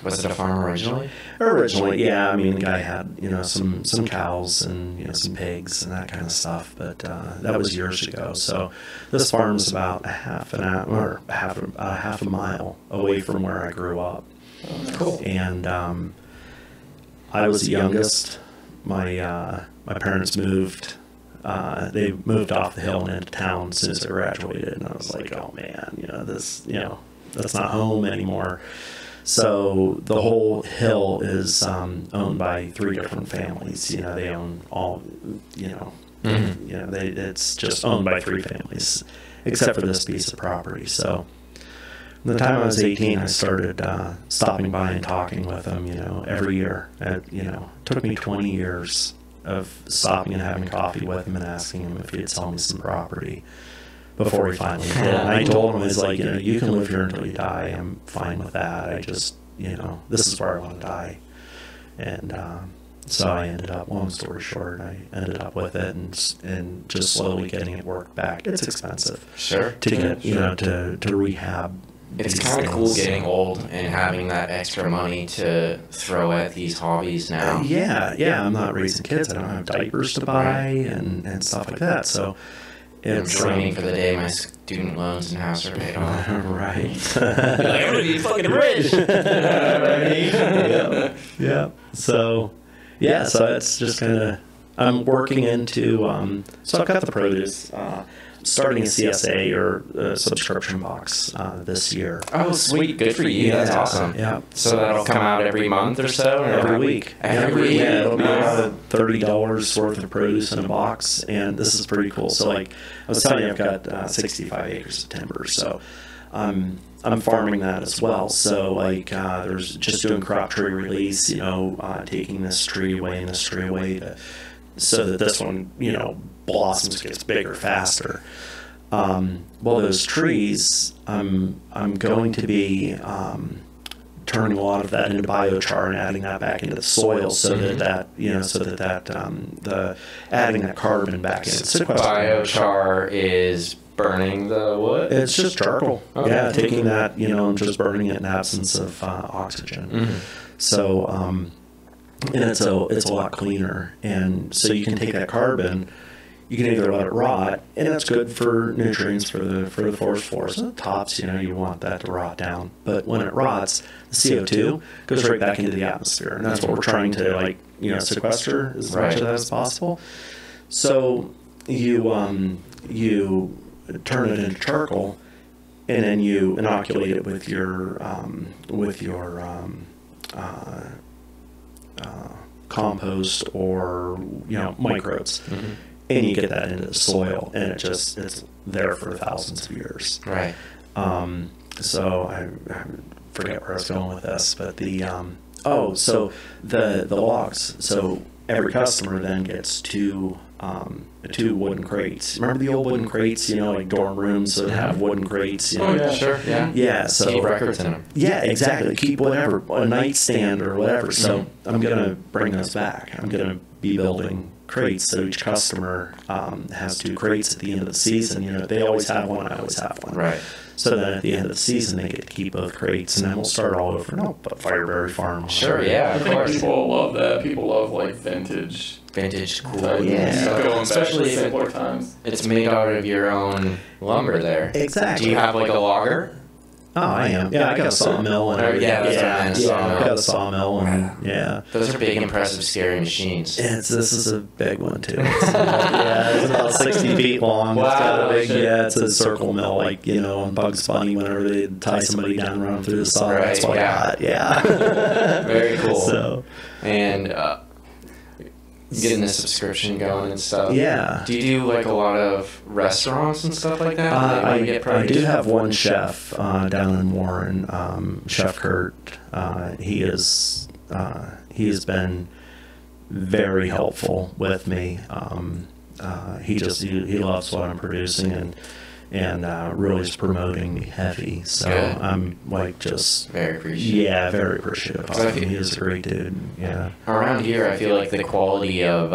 Was it a farm originally? Originally, yeah. I mean, the guy had, you know, some cows and, you know, some pigs and that kind of stuff, but that was years ago. So this farm's about a half a mile away from where I grew up. Cool. And I was the youngest. My parents moved. They moved off the hill and into town as soon as I graduated, and I was like, oh man, you know, this, you know, that's not home anymore. So the whole hill is owned by 3 different families. You know, they own all, you know, you know, it's just owned by 3 families, except for this piece of property. So the time I was 18, I started stopping by and talking with them, you know, every year. You know, it took me 20 years of stopping and having coffee with him and asking him if he'd sell me some property before he finally did. And I told him, I was like, you know, you can live here until you die. I'm fine with that. I just, you know, this is where I want to die. And so I ended up, long story short, I ended up with it and just slowly getting it worked back. It's expensive. Sure. To get, you know, to rehab. It's kind of cool getting old and having that extra money to throw at these hobbies now. Yeah. I'm not raising kids. I don't have diapers to buy and stuff like that. So it's I'm dreaming for the day my student loans and house are paid off. Right. I'm gonna be fucking rich. Yeah. So it's just kind of, I'm working into, so I've got the produce, starting a CSA or a subscription box this year. Oh, sweet. Good for you. That's awesome. Yeah. So that'll come out every month or so? Or every week. Every week? Yeah, it'll be about $30 worth of produce in a box, and this is pretty cool. So, like, I was telling you, I've got 65 acres of timber, so I'm farming that as well. So, like, there's just doing crop tree release, you know, taking this tree away and this tree away so that this one, you know, blossoms, gets bigger faster. Well, those trees, I'm going to be turning a lot of that into biochar and adding that back into the soil, so that the adding that carbon back in. Biochar is burning the wood? It's just charcoal. Okay. Yeah, taking that, you know, and just burning it in absence of oxygen. So, and it's a lot cleaner, and so you can take that carbon, you can either let it rot, and that's good for nutrients for the forest floor. So the tops, you know, you want that to rot down, but when it rots, the CO2 goes right back into the atmosphere, and that's what we're trying to, like, you know, sequester as much of that as possible. So you turn it into charcoal, and then you inoculate it with your compost or, you know, microbes, and you get that into the soil, and it's there for thousands of years. Right. So I forget where I was going with this, but so the logs. So every customer then gets two wooden crates. Remember the old wooden crates, you know, like dorm rooms that have wooden crates? You know? Oh, yeah, sure, yeah. Yeah, so keep records in them. Yeah, exactly. Keep whatever, a nightstand or whatever. So I'm going to bring those back. I'm going to be building crates, so each customer has 2 crates at the end of the season. You know, they always have one, I always have one. Right. So then at the end of the season, they get to keep both crates, and then we'll start all over. No, but Fireberry Farm. Sure, yeah, I of think course. people love that. People love like vintage. Cool. Type Yeah. stuff, going Especially back if to simpler times. it's made out of your own lumber there. Exactly. Do you have like a logger? Oh, I am. Yeah, I got a sawmill and everything. Yeah, that's what I meant, sawmill. I got a sawmill and yeah. Those are big, impressive, scary machines. This is a big one too. It's about 60 feet long. It's got a Wow, big, shit. it's a circle mill, like, you know, on Bugs Bunny whenever they tie somebody down and run them through the saw. Right, That's what yeah. I got. Yeah. Very cool. So, And getting the subscription going and stuff. yeah. Do you do like a lot of restaurants and stuff like that? where they might get I produce? do have one chef down in Warren, Chef Kurt. He has been very helpful with me. He loves what I'm producing and really is promoting me heavy. So Good. I'm like just Very appreciative. very appreciative of So I him. feel- He is a great dude. Yeah. Around here, I feel like the quality of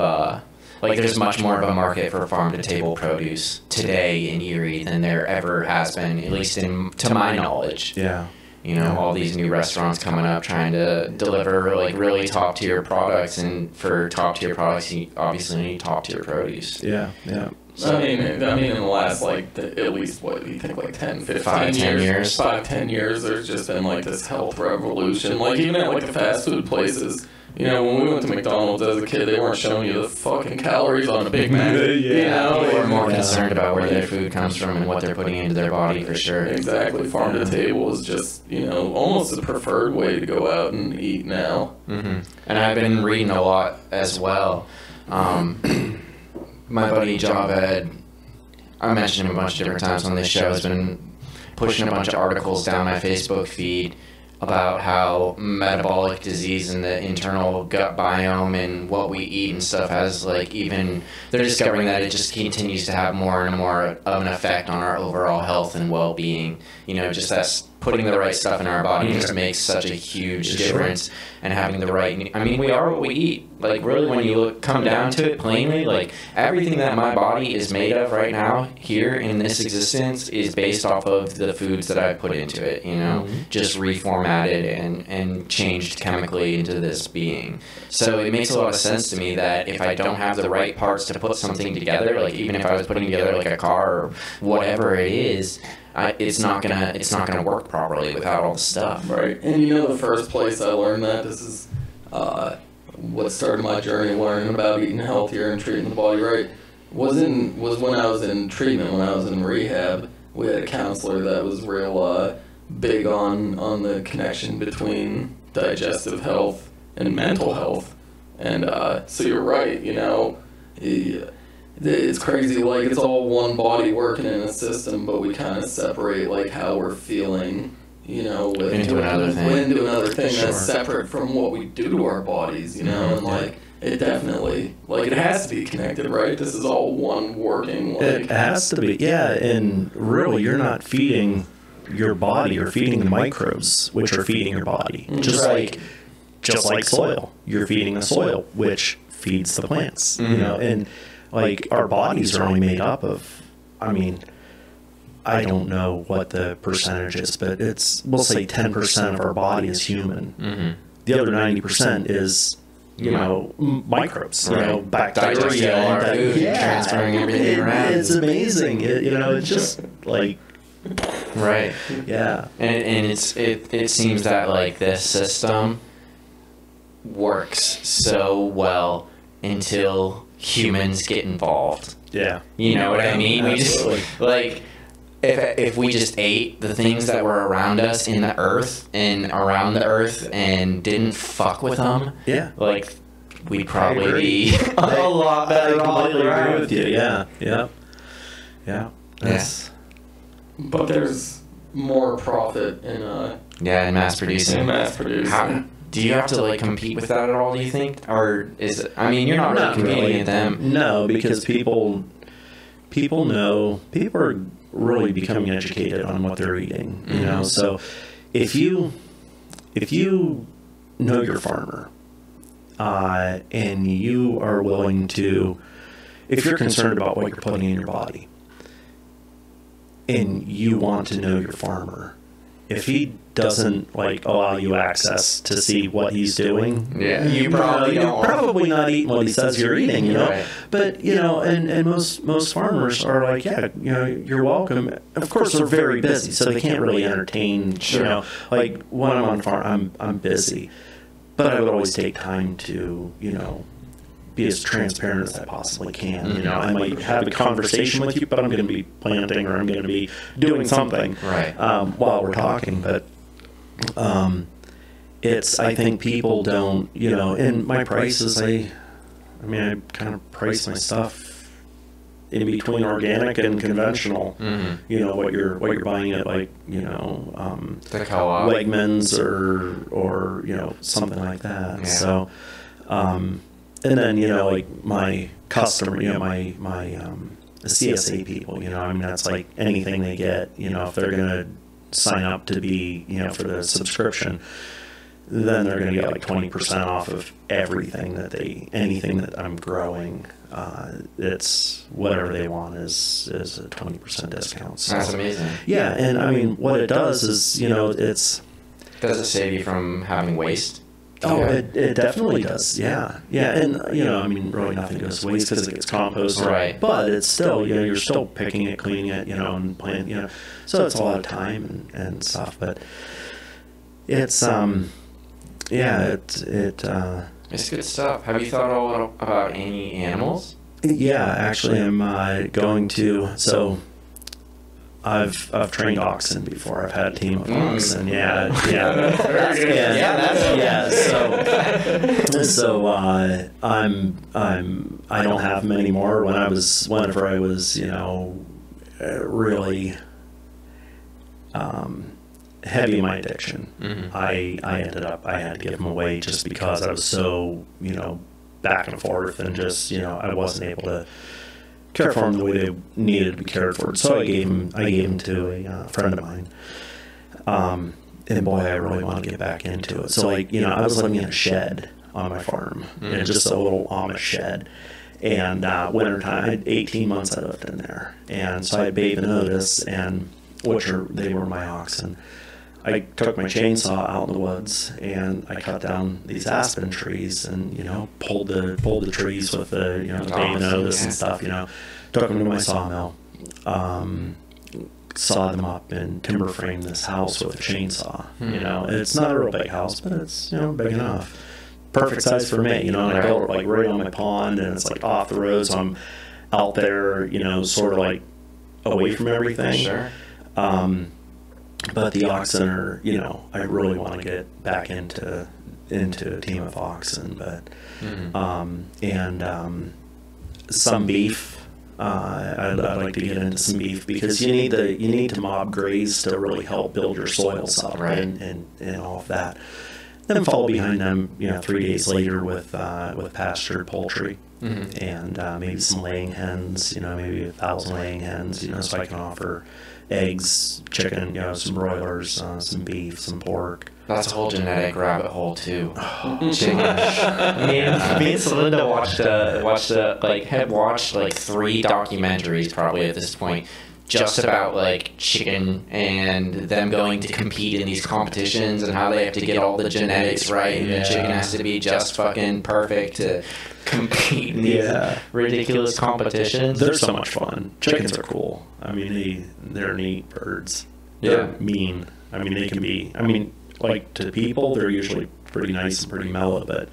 like there's much more of a market for farm to table produce today in Erie than there ever has been, at least to my knowledge. Yeah. You know, all these new restaurants coming up trying to deliver like really top tier products, and for top tier products, you obviously need top tier produce. Yeah. Yeah. I mean, in the last, like, at least, what do you think, like 10, 15 5, 10 years. 5, 10 years, there's just been, like, this health revolution. Like, even at, like, the fast food places, you know, when we went to McDonald's as a kid, they weren't showing you the fucking calories on a Big Mac. You know? People are more Yeah. concerned about where their food comes from and what they're putting into their body for sure. Exactly. Farm to table is just, you know, almost the preferred way to go out and eat now. Mm-hmm. And I've been reading a lot as well. My buddy Javed, I mentioned him a bunch of different times on this show, has been pushing a bunch of articles down my Facebook feed about how metabolic disease and the internal gut biome and what we eat and stuff has, like, even they're discovering that it just continues to have more and more of an effect on our overall health and well-being. You know, just that's putting the right stuff in our body just makes such a huge difference. And having the right, I mean, we are what we eat. Like, really, when you come down to it plainly, like, everything that my body is made of right now here in this existence is based off of the foods that I put into it, you know, just reformatted and changed chemically into this being. So it makes a lot of sense to me that if I don't have the right parts to put something together, like, even if I was putting together like a car or whatever it is, it's not gonna work properly without all the stuff. Right. And you know, the first place I learned that, this is what started my journey learning about eating healthier and treating the body right, was when I was in treatment, when I was in rehab. We had a counselor that was real big on the connection between digestive health and mental health. And so you're right, you know, it's crazy, like, it's all one body working in a system, but we kind of separate, like, how we're feeling, you know, Into another thing. that's separate from what we do to our bodies, you know, and, like, it definitely, like, it has to be connected, right? This is all one working, like... It has to be, yeah, and really, you're not feeding your body, you're feeding the microbes, which are feeding your body. Just like soil. You're feeding the soil, which feeds the plants, you know, and... Like, our bodies are only made up of, I mean, I don't know what the percentage is, but we'll say 10% of our body is human. Mm-hmm. The other 90% is, you know, microbes, you know, Digesting bacteria. all our food, transferring everything around. It's amazing. You know, it's just like, Right. yeah. And it seems that, like, this system works so well until humans get involved. Yeah. You know what I mean? We Absolutely. just, like, if we just ate the things that were around us in the earth and around the earth and didn't fuck with them, Yeah. like, we'd probably be a lot better I off. completely agree with you. Yeah. Yeah. Yeah. That's, But there's more profit in Yeah, and mass producing. mass producing. How, do you have to, like, compete with that at all, do you think? Or is it, I mean, you're not really competing with them. No, because people know, people are really becoming educated on what they're eating, you know. So if you know your farmer, and you are willing to, if you're concerned about what you're putting in your body, and you want to know your farmer, if he doesn't like allow you access to see what he's doing, you probably you're probably not eating what he says you're eating, you know. Right. But you know, and most farmers are like, yeah, you know, you're welcome. Of course, they're very busy, so they can't really entertain. Sure. You know, like when I'm on farm, I'm busy, but I would always take time to, you know, be as transparent as I possibly can. You know, I might have a conversation with you, but I'm going to be planting or I'm going to be doing something while we're talking. But I think people don't, you know, and my prices, I mean, I kind of price my stuff in between organic and conventional. You know, what you're buying at, like, you know, the co-op, Wegmans or you know, something like that. So. And then, you know, like my customer, you know, my CSA people, you know, I mean, that's like anything they get, you know, if they're going to sign up to be, you know, for the subscription, then they're going to get like 20% off of everything anything that I'm growing. It's whatever they want is a 20% discount. So, that's amazing. Yeah. And I mean, what it does is, you know, does it save you from having waste? Oh, it definitely does. Yeah. And, you know, I mean, really nothing goes to waste because it gets composted. Right. But it's still, you know, you're still picking it, cleaning it, you know, and planting, you know. So it's a lot of time and stuff. But it's, it's good stuff. Have you thought all about any animals? Yeah, actually, I'm going to. So I've trained oxen before. I've had a team of oxen. Yeah. So I don't have them anymore. Whenever I was, you know, really heavy in my addiction, I ended up, I had to give them away just because I was so, you know, back and forth, and just, you know, I wasn't able to care for them the way they needed to be cared for. So I gave them to a friend of mine. And boy, I really want to get back into it. So, like, you know, I was living in a shed on my farm, and just a little Amish shed. And wintertime, I had 18 months I lived in there. And so I had Babe and Otis, they were my oxen. I took my chainsaw out in the woods, and I cut down these aspen trees, and, you know, pulled the trees with the, you know, the Babe and Otis and stuff, you know, took them to my sawmill, sawed them up, and timber framed this house with a chainsaw. You know, it's not a real big house, but it's, you know, big enough, perfect size for me, you know. And I built it like right on my pond, and it's like off the road, so I'm out there, you know, sort of like away from everything. Sure. But the oxen are, you know, I really want to get back into a team of oxen, but some beef. I'd like to get into some beef, because you need to mob graze to really help build your soils up, right, and all of that. Then follow behind them, you know, 3 days later with pastured poultry, and maybe some laying hens, you know, maybe 1,000 laying hens, you know, so I can offer eggs, chicken, you know, some broilers, some beef, some pork. That's a whole genetic rabbit hole too. Chicken. Me and Celinda have watched like 3 documentaries probably at this point, just about like chicken and them going to compete in these competitions and how they have to get all the genetics right, and the chicken has to be just fucking perfect to compete in these ridiculous competitions. They're so much fun. Chickens are cool. I mean, they're neat birds. They're mean. I mean, they can be, I mean, like, to people, they're usually pretty nice and pretty mellow, but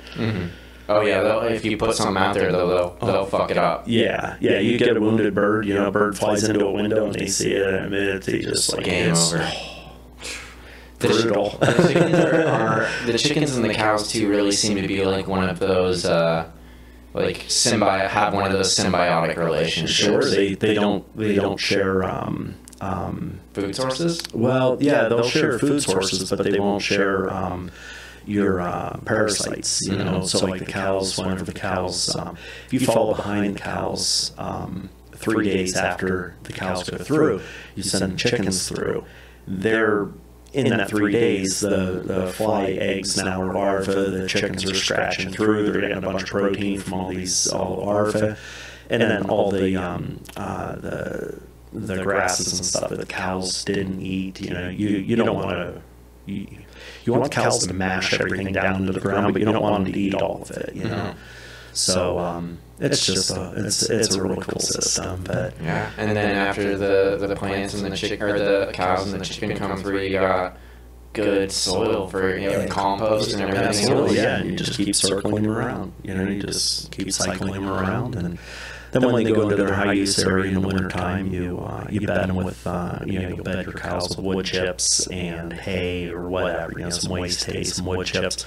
oh yeah, if you put something out there, they'll fuck it up. Yeah, you get a wounded bird, you know, a bird flies into a window and they see it, I mean, they just like, game over. Brutal. The chickens and the cows too really seem to be like one of those have one of those symbiotic relationships. Sure, they don't share food sources. Well, yeah, they'll share food sources, but they won't share your parasites, you know. So like the cows, whenever the cows, if you follow behind the cows 3 days after the cows go through, you send chickens through, they're in that 3 days, the fly eggs now are larvae, the chickens are scratching through, they're getting a bunch of protein from all the larvae, and then all the grasses and stuff that the cows didn't eat. You don't want to. You want cows to mash everything down into the ground, but you don't want them to eat all of it. So it's just it's a really cool system. But yeah, and then after the plants and the cows and the chicken come through, you got good soil for compost and everything. Absolutely, yeah. You just keep circling them around. You just keep cycling them around, and then when they go into their high use area in the wintertime, you bed them with you'll bed your cows with wood chips and hay or whatever, some waste hay, some wood chips.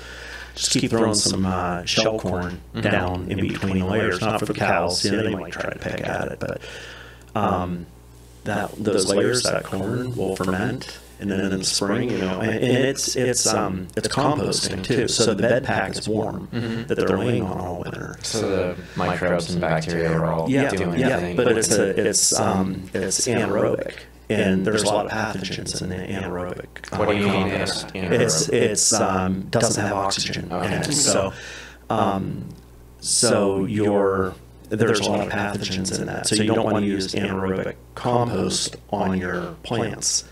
Just keep throwing some shell corn down in between the layers, not for the cows. They might try to pick at it, but those layers, that corn will ferment, and then in the spring, and it's composting too. So the bed pack is warm that they're laying on all winter. So the microbes and bacteria are all doing everything. But it's anaerobic. And there's a lot of pathogens in the anaerobic. What do you mean anaerobic? It's doesn't have oxygen in it. So there's a lot of pathogens in that. So you don't want to use anaerobic compost on your plants.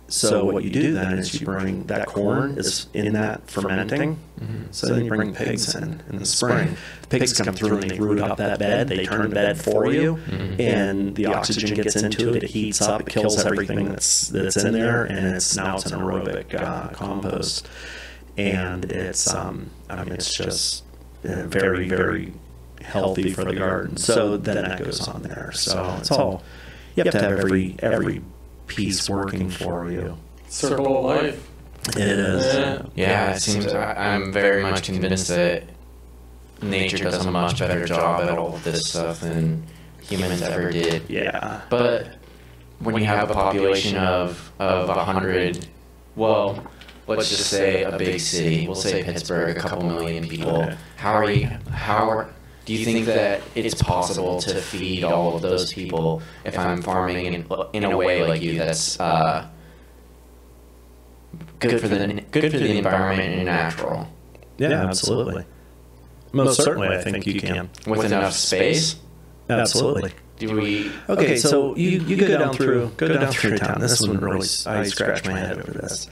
So what you do then is you bring that corn is in that fermenting. So then you bring pigs in the spring. The pigs come through and they root up that bed. They turn the bed for you, and the oxygen gets into it. It heats up. It kills everything that's in there, and now it's an aerobic compost. And it's it's just very, very healthy for the garden. So then that goes on there. So it's all, you have to have every piece working for you. Circle of life. It is. Yeah, it seems. I'm very much convinced that nature does a much better job at all of this stuff than humans ever did. Yeah. But when you have a population of 100, well, let's just say a big city, we'll say Pittsburgh, a couple million people. Okay. Do you think that it's possible to feed all of those people if I'm farming in a way like you that's good for the environment and natural? Yeah, absolutely. Most certainly, I think you can. With enough space? Absolutely. Do we? Okay, so you go down through town. This one really, I scratch my head over this.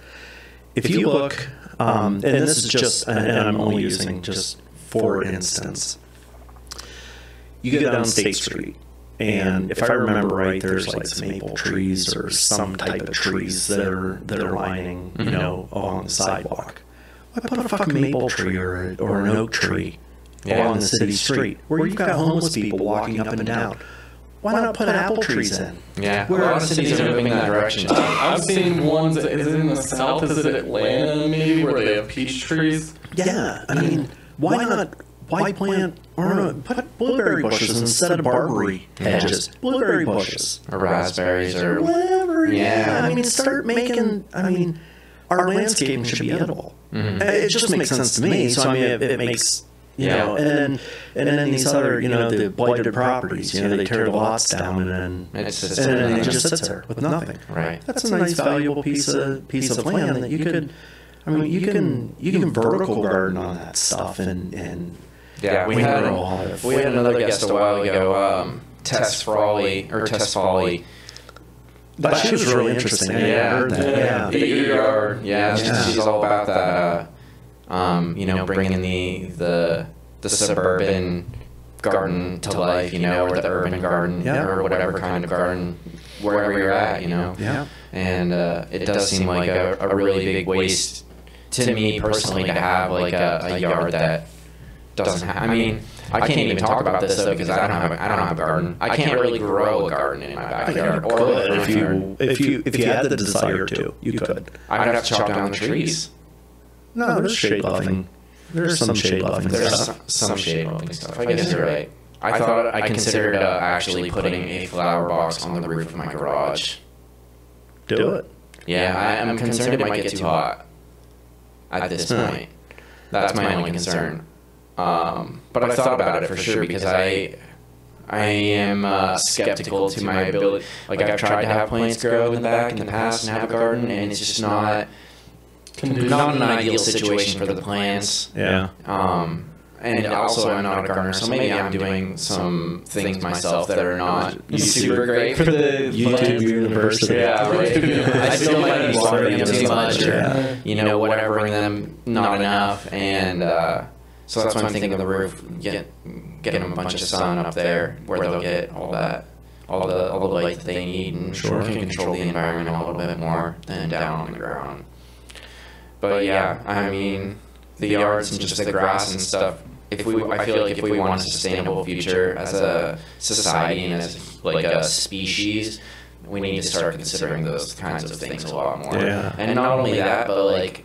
If you look, and this is just, and I'm only using just for instance. You go down State Street, and if I remember right, there's like some maple trees or some type of trees that are lining, along the sidewalk. Why put a fucking maple tree or an oak tree along the city street where you've got homeless people walking up and down? Why not put apple trees in? Yeah, a lot of cities are moving in that direction. I've seen ones. Is it in the south? Is it Atlanta maybe where they have peach trees? Yeah, I mean, why not? Why plant put blueberry bushes instead of barberry hedges? Blueberry bushes. Or raspberries or whatever. Yeah. I mean, start making, our landscaping should be edible. It just makes sense to me. So, it makes, and then these other, the blighted properties, they tear the lots down and then it just sits there with nothing. Right. That's a nice, valuable piece of land that you could, you can vertical garden on that stuff and yeah, we had another guest a while ago, Tess Frawley. But she was really interesting. I heard that. Yeah. She's all about that. Bringing the suburban garden to life, or the urban garden, or whatever kind of garden, wherever you're at, Yeah. And it does seem like a really big waste to me personally to have like a yard that doesn't have. I can't even talk about this though because I don't have a garden. I can't really grow a garden in my backyard. Or if you had the desire to, you could. I'd have to chop down the trees. No, there's shade loving. There's some shade loving. There's some shade loving stuff. I guess you're right. I considered actually putting a flower box on the roof of my garage. Do it. Yeah, I'm concerned it might get too hot at this point. That's my only concern. But I've thought about it for sure because I am skeptical to my ability. Like, I've tried to have plants grow in the back in the past and have a garden, and it's just not an ideal situation for the plants. Yeah. And also, I'm not a gardener, so maybe I'm doing some things myself that are not super great for the YouTube University. Yeah, right. I still might be watering them too much, or watering them not enough, and so that's why I'm thinking of the roof. Get them a bunch of sun up there where they'll get all the light that they need, and can control the environment a little bit more than down on the ground. But yeah, I mean, the yards and just the grass and stuff. I feel like if we want a sustainable future as a society and as like a species, we need to start considering those kinds of things a lot more. Yeah. And not only that, but like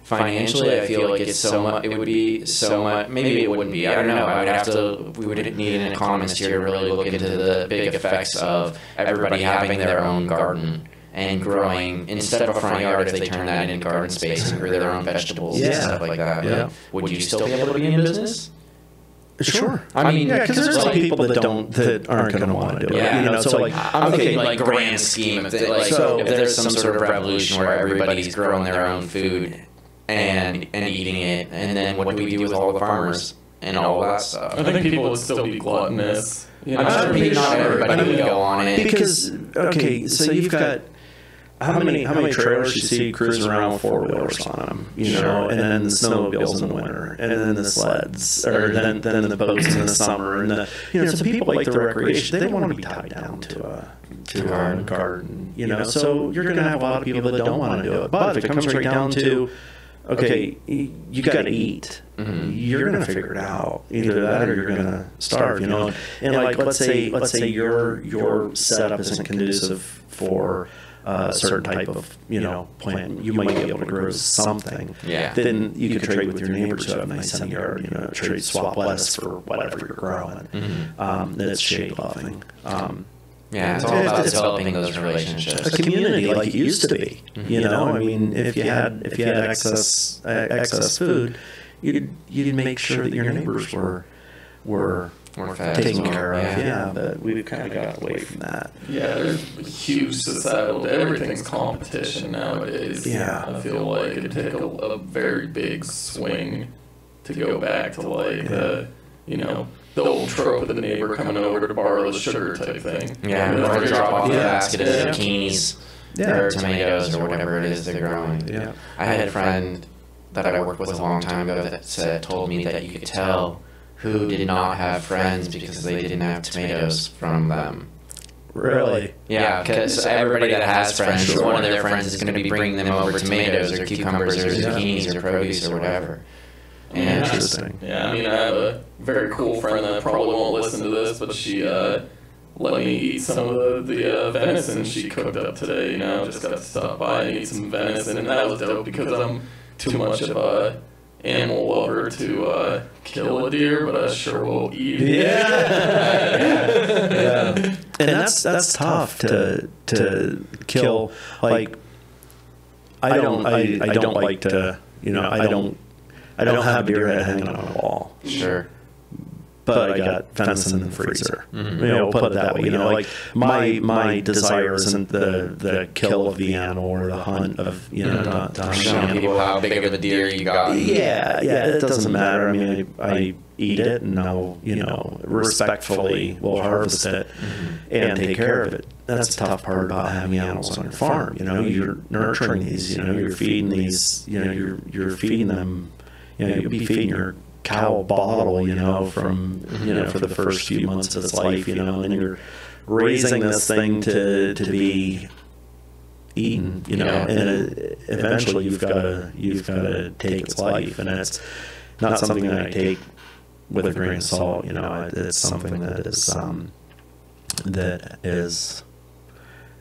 financially, I feel like it's so much. It would be so much. Maybe it wouldn't be. I don't know. We would need an economist here to really look into the big effects of everybody having their own garden and growing, instead of a front yard, if they turn that into garden space and grew their own vegetables and stuff like that. Yeah. Like, would you still be able to be in business? Sure. I mean, because there's like people that aren't going to want to do it. Yeah. So like, I'm thinking like grand scheme. If there's some sort of revolution where everybody's growing their own food and eating it, and then what do we do with all the farmers and all that stuff? I think people would still be gluttonous. I'm sure maybe not everybody would go on it. Because, so you've got... How many trailers you see cruising around with 4-wheelers on them, and then the snowmobiles in the winter, and then the sleds, or then the boats in the summer, and so people like the recreation, they don't want to be tied down to a garden, so you're going to have a lot of people that don't want to do it. But if it comes right down to, you got to eat, you're going to figure it out. Either that or you're going to starve, And like, let's say your setup isn't conducive for a certain type of plant, you might be able to grow something. Yeah. Then you could trade with your neighbors who have a nice sunny yard. Swap lettuce for whatever you're growing. That's shade loving. It's all about developing those relationships. A community like it used to be. I mean, if you had excess food, you'd make sure that your neighbors were taken care of. Yeah, but we've kind of got away from that. Yeah, there's a huge societal. Everything's competition nowadays. Yeah, I feel like it'd take a very big swing to go back to like the old trope of the neighbor coming over to borrow the sugar type thing. Yeah, or drop off the basket of zucchinis or tomatoes or whatever it is they're growing. Yeah, I had a friend that I worked with a long time ago that told me that you could tell who did not have friends because they didn't have tomatoes from them. Really? Yeah, because everybody that has friends, one of their friends is going to be bringing them over tomatoes or cucumbers or zucchinis or produce or whatever. And interesting. Yeah, I mean, I have a very cool friend that probably won't listen to this, but she let me eat some of the venison she cooked up today. Just got to stop by and eat some venison, and that was dope because I'm too much of a animal lover to kill a deer, but I sure will eat it. Yeah. And that's tough to kill. Like, I don't like to, I don't have deer head hanging on a wall. Sure. But I got venison in the freezer. We'll put it that way. Like my desire isn't the kill of the animal or the hunt of showing people how big of a deer you got. Yeah, it doesn't matter. I mean, I eat it and I'll respectfully will harvest it and take care of it. That's the tough part about having animals on your farm. You're nurturing these. You're feeding these. You're feeding them. You'll be feeding your cow a bottle, from for the first few months of its life, and then you're raising this thing to be eaten, and eventually you've got to take its life, and it's not something that I take with a grain of salt. It's something that is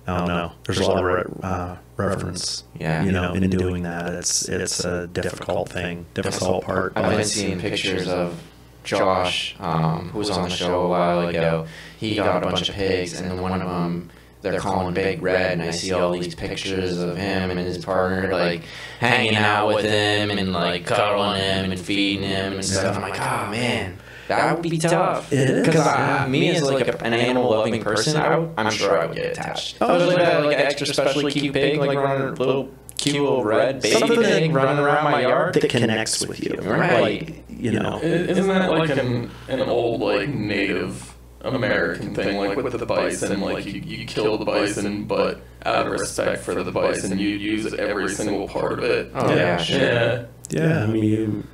I don't know. There's a lot of reference, in doing that. It's a difficult thing, difficult part. I've been seeing pictures of Josh, who was on the show a while ago. He got a bunch of pigs, and one of them they're calling Big Red, and I see all these pictures of him and his partner like hanging out with him and like cuddling him and feeding him and stuff. I'm like, oh man. That would be tough. Because me as like an animal loving person, I'm sure I would get attached. Oh, there's like an extra specially cute pig, like running little cute little red baby pig running around my yard that connects with you, right? Like, you know, isn't that like an old like Native American thing, like with the bison, like you kill the bison, but out of respect for the bison, you use every single part of it. Oh yeah, sure. Yeah. I mean,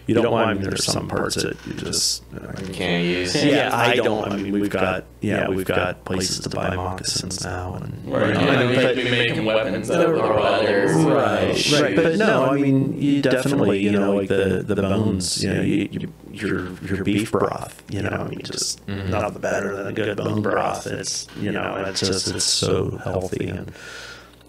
you don't want. I mean, there's some parts that you just can't use. Yeah, I don't. I mean, we've got places to buy moccasins now, and right. But we making weapons out of leather. Right. But no, I mean, you definitely, you know, like the bones, you know, your beef broth, you know, I mean, just nothing better than a good bone broth. It's, you know, it's so healthy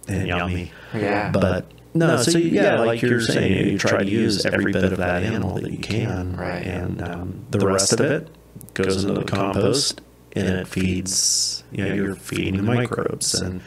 and yummy. Yeah. But no, so yeah, like you're saying, you try to use every bit of that animal that you can, right? And the rest of it goes into the compost, and it feeds, you know, you're feeding the microbes. And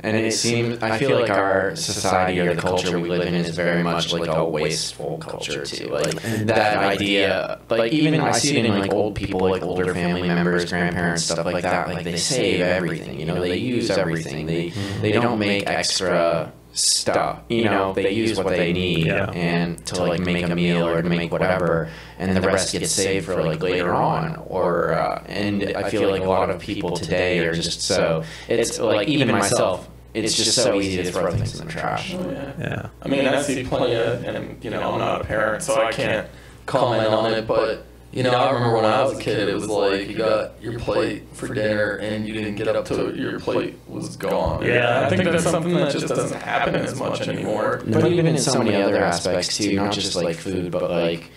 it seems, I feel like our society or the culture we live in is very much like a wasteful culture too. Like that idea, like even I see it in like old people, like older family members, grandparents, stuff like that. Like they save everything, you know, they use everything. They don't make extra stuff, you know, they use what they need and to like make a meal or to make whatever, and the rest gets saved for like later on. Or and I feel like a lot of people today are just so, it's like even myself, it's just so easy to throw things in the trash. Yeah. I mean, I see plenty of, and you know, I'm not a parent, so I can't comment on it, but you know, I remember when I was a kid, it was like you got your plate for dinner and you didn't get up till your plate was gone. Yeah, I think that's something that just doesn't happen as much anymore. But even in so many other aspects too, not just like food, but like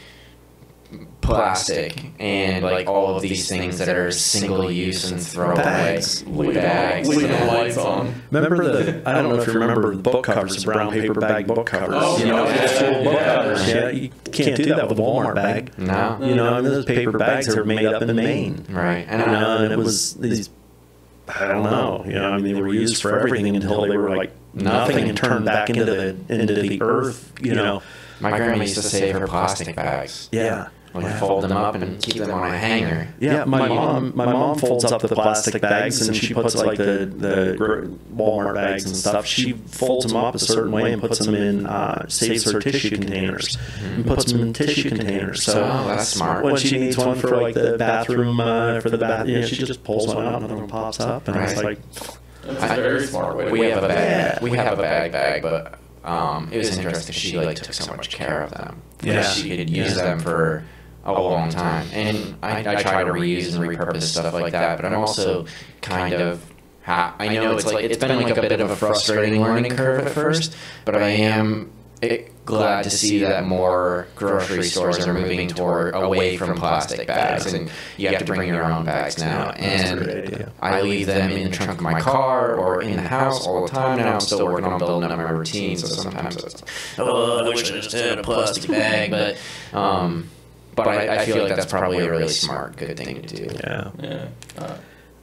plastic and like all of these things that are single use and throwaway bags. Leaving the lights on. Remember I don't know if you remember the book covers, the brown paper bag book covers. Oh, you know, yeah. book covers. Yeah, you can't do that with a Walmart bag. No. You know, I mean, those paper bags are made up in Maine. Right. And it was these, I don't know, you know, I mean, they were used for everything until they were like nothing and turned back into the earth, you know. My grandma used to save her plastic bags. Yeah. Like fold them up and keep them on a hanger. Yeah, my mom folds up the plastic bags and she puts like the Walmart bags and stuff. She folds them up a certain way and puts them in, saves her tissue containers and puts them in tissue containers. So that's smart. When she needs one for like the bathroom, you know, she just pulls one out and another one pops up, and it's like that's a very smart way. We have a bag. We have a bag, but it was interesting. She like took so much care of them. Yeah, she could use them for a long time, and I try to reuse and repurpose stuff like that, but I'm also kind of I know it's been like a bit of a frustrating learning curve at first, but I am glad to see that more grocery stores are moving away from plastic bags, and you have to bring your own bags now. And I leave them in the trunk of my car or in the house all the time now. I'm still working on building up my routine, so sometimes it's I wish I just had a plastic bag, but I feel like that's probably a really smart, good thing to do. Yeah.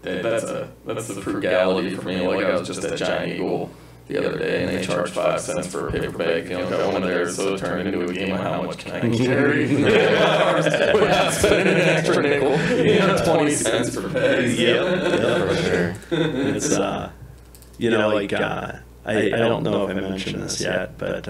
That's the frugality for me. Like I was just at Giant Eagle the other day, and they charge 5 cents for a paper bag. You know, got one of theirs, so it turned into a game of how much can I carry without spending an extra nickel. You know, 20 cents per bag. Yeah, for sure. It's you know, like I don't know if I mentioned this yet, but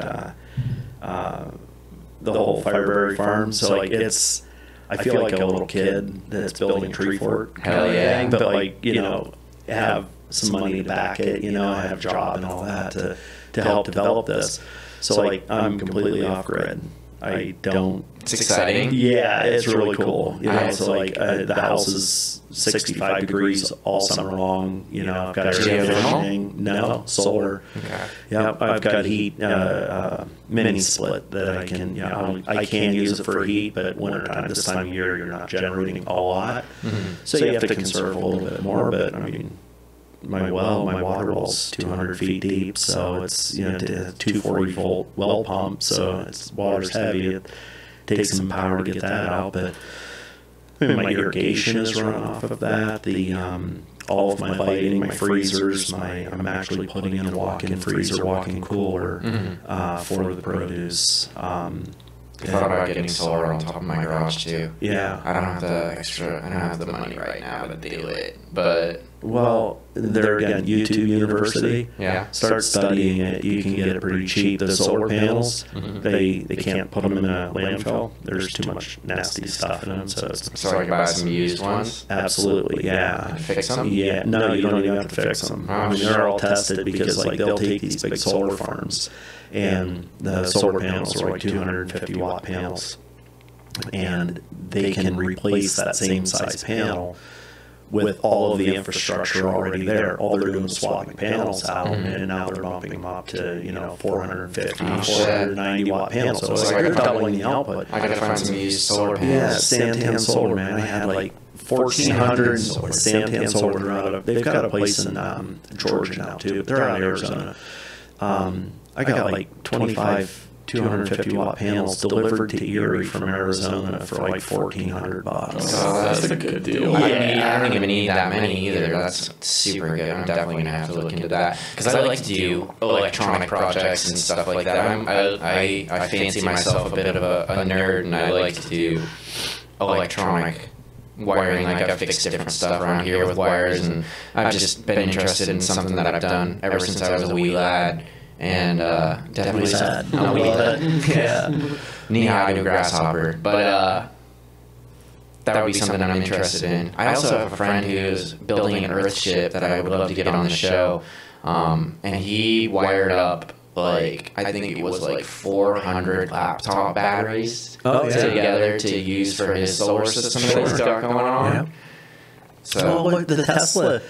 the whole Fireberry farm. So like I feel like a little kid that's building a tree fort. Hell yeah. But like, you know, have some money to back it, you know, I have a job and all that to help develop this. So like I'm completely off grid. I don't. It's exciting. Yeah, it's really cool. You know, so like the house is 65 degrees all summer long. You know, I've got air conditioning. No, solar. Okay. Yeah, I've got heat, mini split that I can. You know, I can use it for heat, but wintertime, this time of year, you're not generating a lot, so you have to conserve a little bit more. But I mean, my water well's 200 feet deep, so it's, you know, 240 volt well pump, so it's water's heavy. It takes some power to get that out, but I mean, my irrigation is run off of that. The all of my lighting, my freezers, I'm actually putting in a walk-in freezer, walk-in cooler for the produce. I thought about getting solar on top of my garage too. Yeah. I don't have the money right now to do it, but Well, there again, YouTube University. yeah. Start studying it. You can get it pretty cheap. The solar panels, they can't put them in a landfill. There's too much nasty stuff in them. So So I can buy some used ones. absolutely, yeah. Fix them? Yeah, no, you don't even have to fix them. I mean, they're all tested because like they'll take these big solar farms, and the solar panels are like 250 watt panels, and they can replace that same size panel with all of the infrastructure already there. All they're doing is swapping panels out, and now they're bumping them up to 450, 490 watt panels. So it's like they're doubling the output. I gotta find some used solar Yeah, panels. Santan Solar, man. I had like 1,400 Santan Solar. They're out of, they've got a place in Georgia now too. They're out of Arizona. I got like 25 250 watt panels delivered to Erie from Arizona for like $1,400. Oh, that's a good deal. I don't even need that many either. that's super good. I'm definitely gonna have to look into that because I like to do electronic projects and stuff like that. I fancy myself a bit of a nerd, and I like to do electronic wiring. Like I've fixed different stuff around here with wires, and I've just been interested in something that I've done ever since I was a wee lad. And definitely a wee lad. Yeah, knee-high to a grasshopper. But that would be something I'm interested in. I also have a friend who's building an Earth ship that I would love to get on the show. And he wired up like I think it was like 400 laptop batteries together to use for his solar system that he's got going on. Yeah. So Well, the Tesla,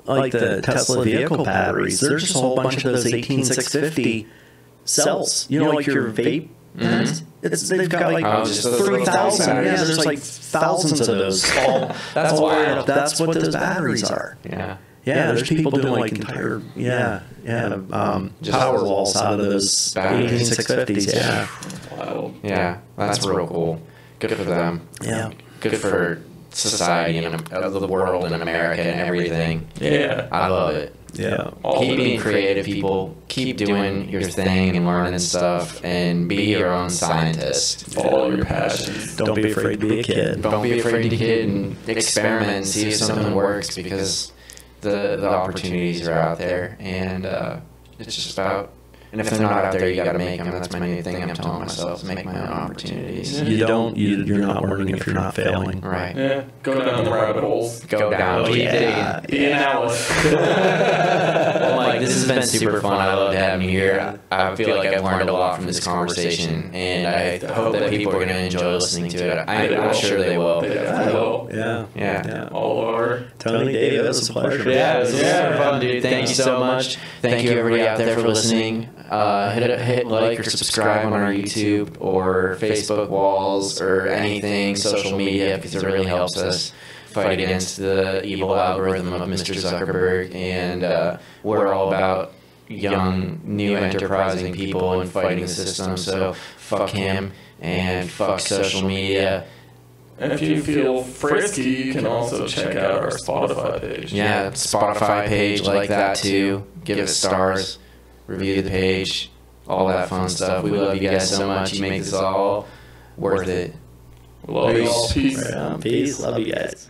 like the Tesla vehicle batteries, there's just a whole bunch of those 18650 cells. You know, like your vape. They've got like just those 3,000. little Yeah, batteries. there's like thousands of those. that's wild. That's what those batteries are. Yeah. Yeah, there's people doing like entire power walls out of those 18650s. Yeah. Wow. Yeah, that's real cool. Good for them. Yeah. Good for society and the world and America and everything. Yeah. I love it. Yeah. Keep being creative, people. Keep doing your thing and learning stuff, and be your own scientist. Follow your passions. Don't be afraid to be a kid. Don't be afraid to be a kid and experiment and see if something works, because the opportunities are out there, and it's just about. And if they're not out there, you got to make them. That's my new thing. I'm telling myself to make my own opportunities. You're not learning if you're not failing. Right. Yeah. Go down the rabbit holes. Go down. Keep digging. Be an Alice. Well, Mike, this has been super fun. I loved having you here. I feel like I've learned a lot from this conversation, and I hope that people are going to enjoy listening to it. I'm sure they will. They definitely will. Yeah. All over. Tony, Dave, it was a pleasure. Yeah, it was super fun, dude. Thank you so much. Thank you, everybody out there, for listening. Hit like or subscribe on our YouTube or Facebook walls or anything, social media, because it really helps us fight against the evil algorithm of Mr. Zuckerberg. And we're all about young, new, enterprising people and fighting the system. So fuck him and fuck social media. And if you feel frisky, you can also check out our Spotify page. Yeah, Spotify page, like that too. Give it stars, review the page, all that fun stuff. We love you guys so much. You make this all worth it. Love you all. Peace. Peace. Love you guys.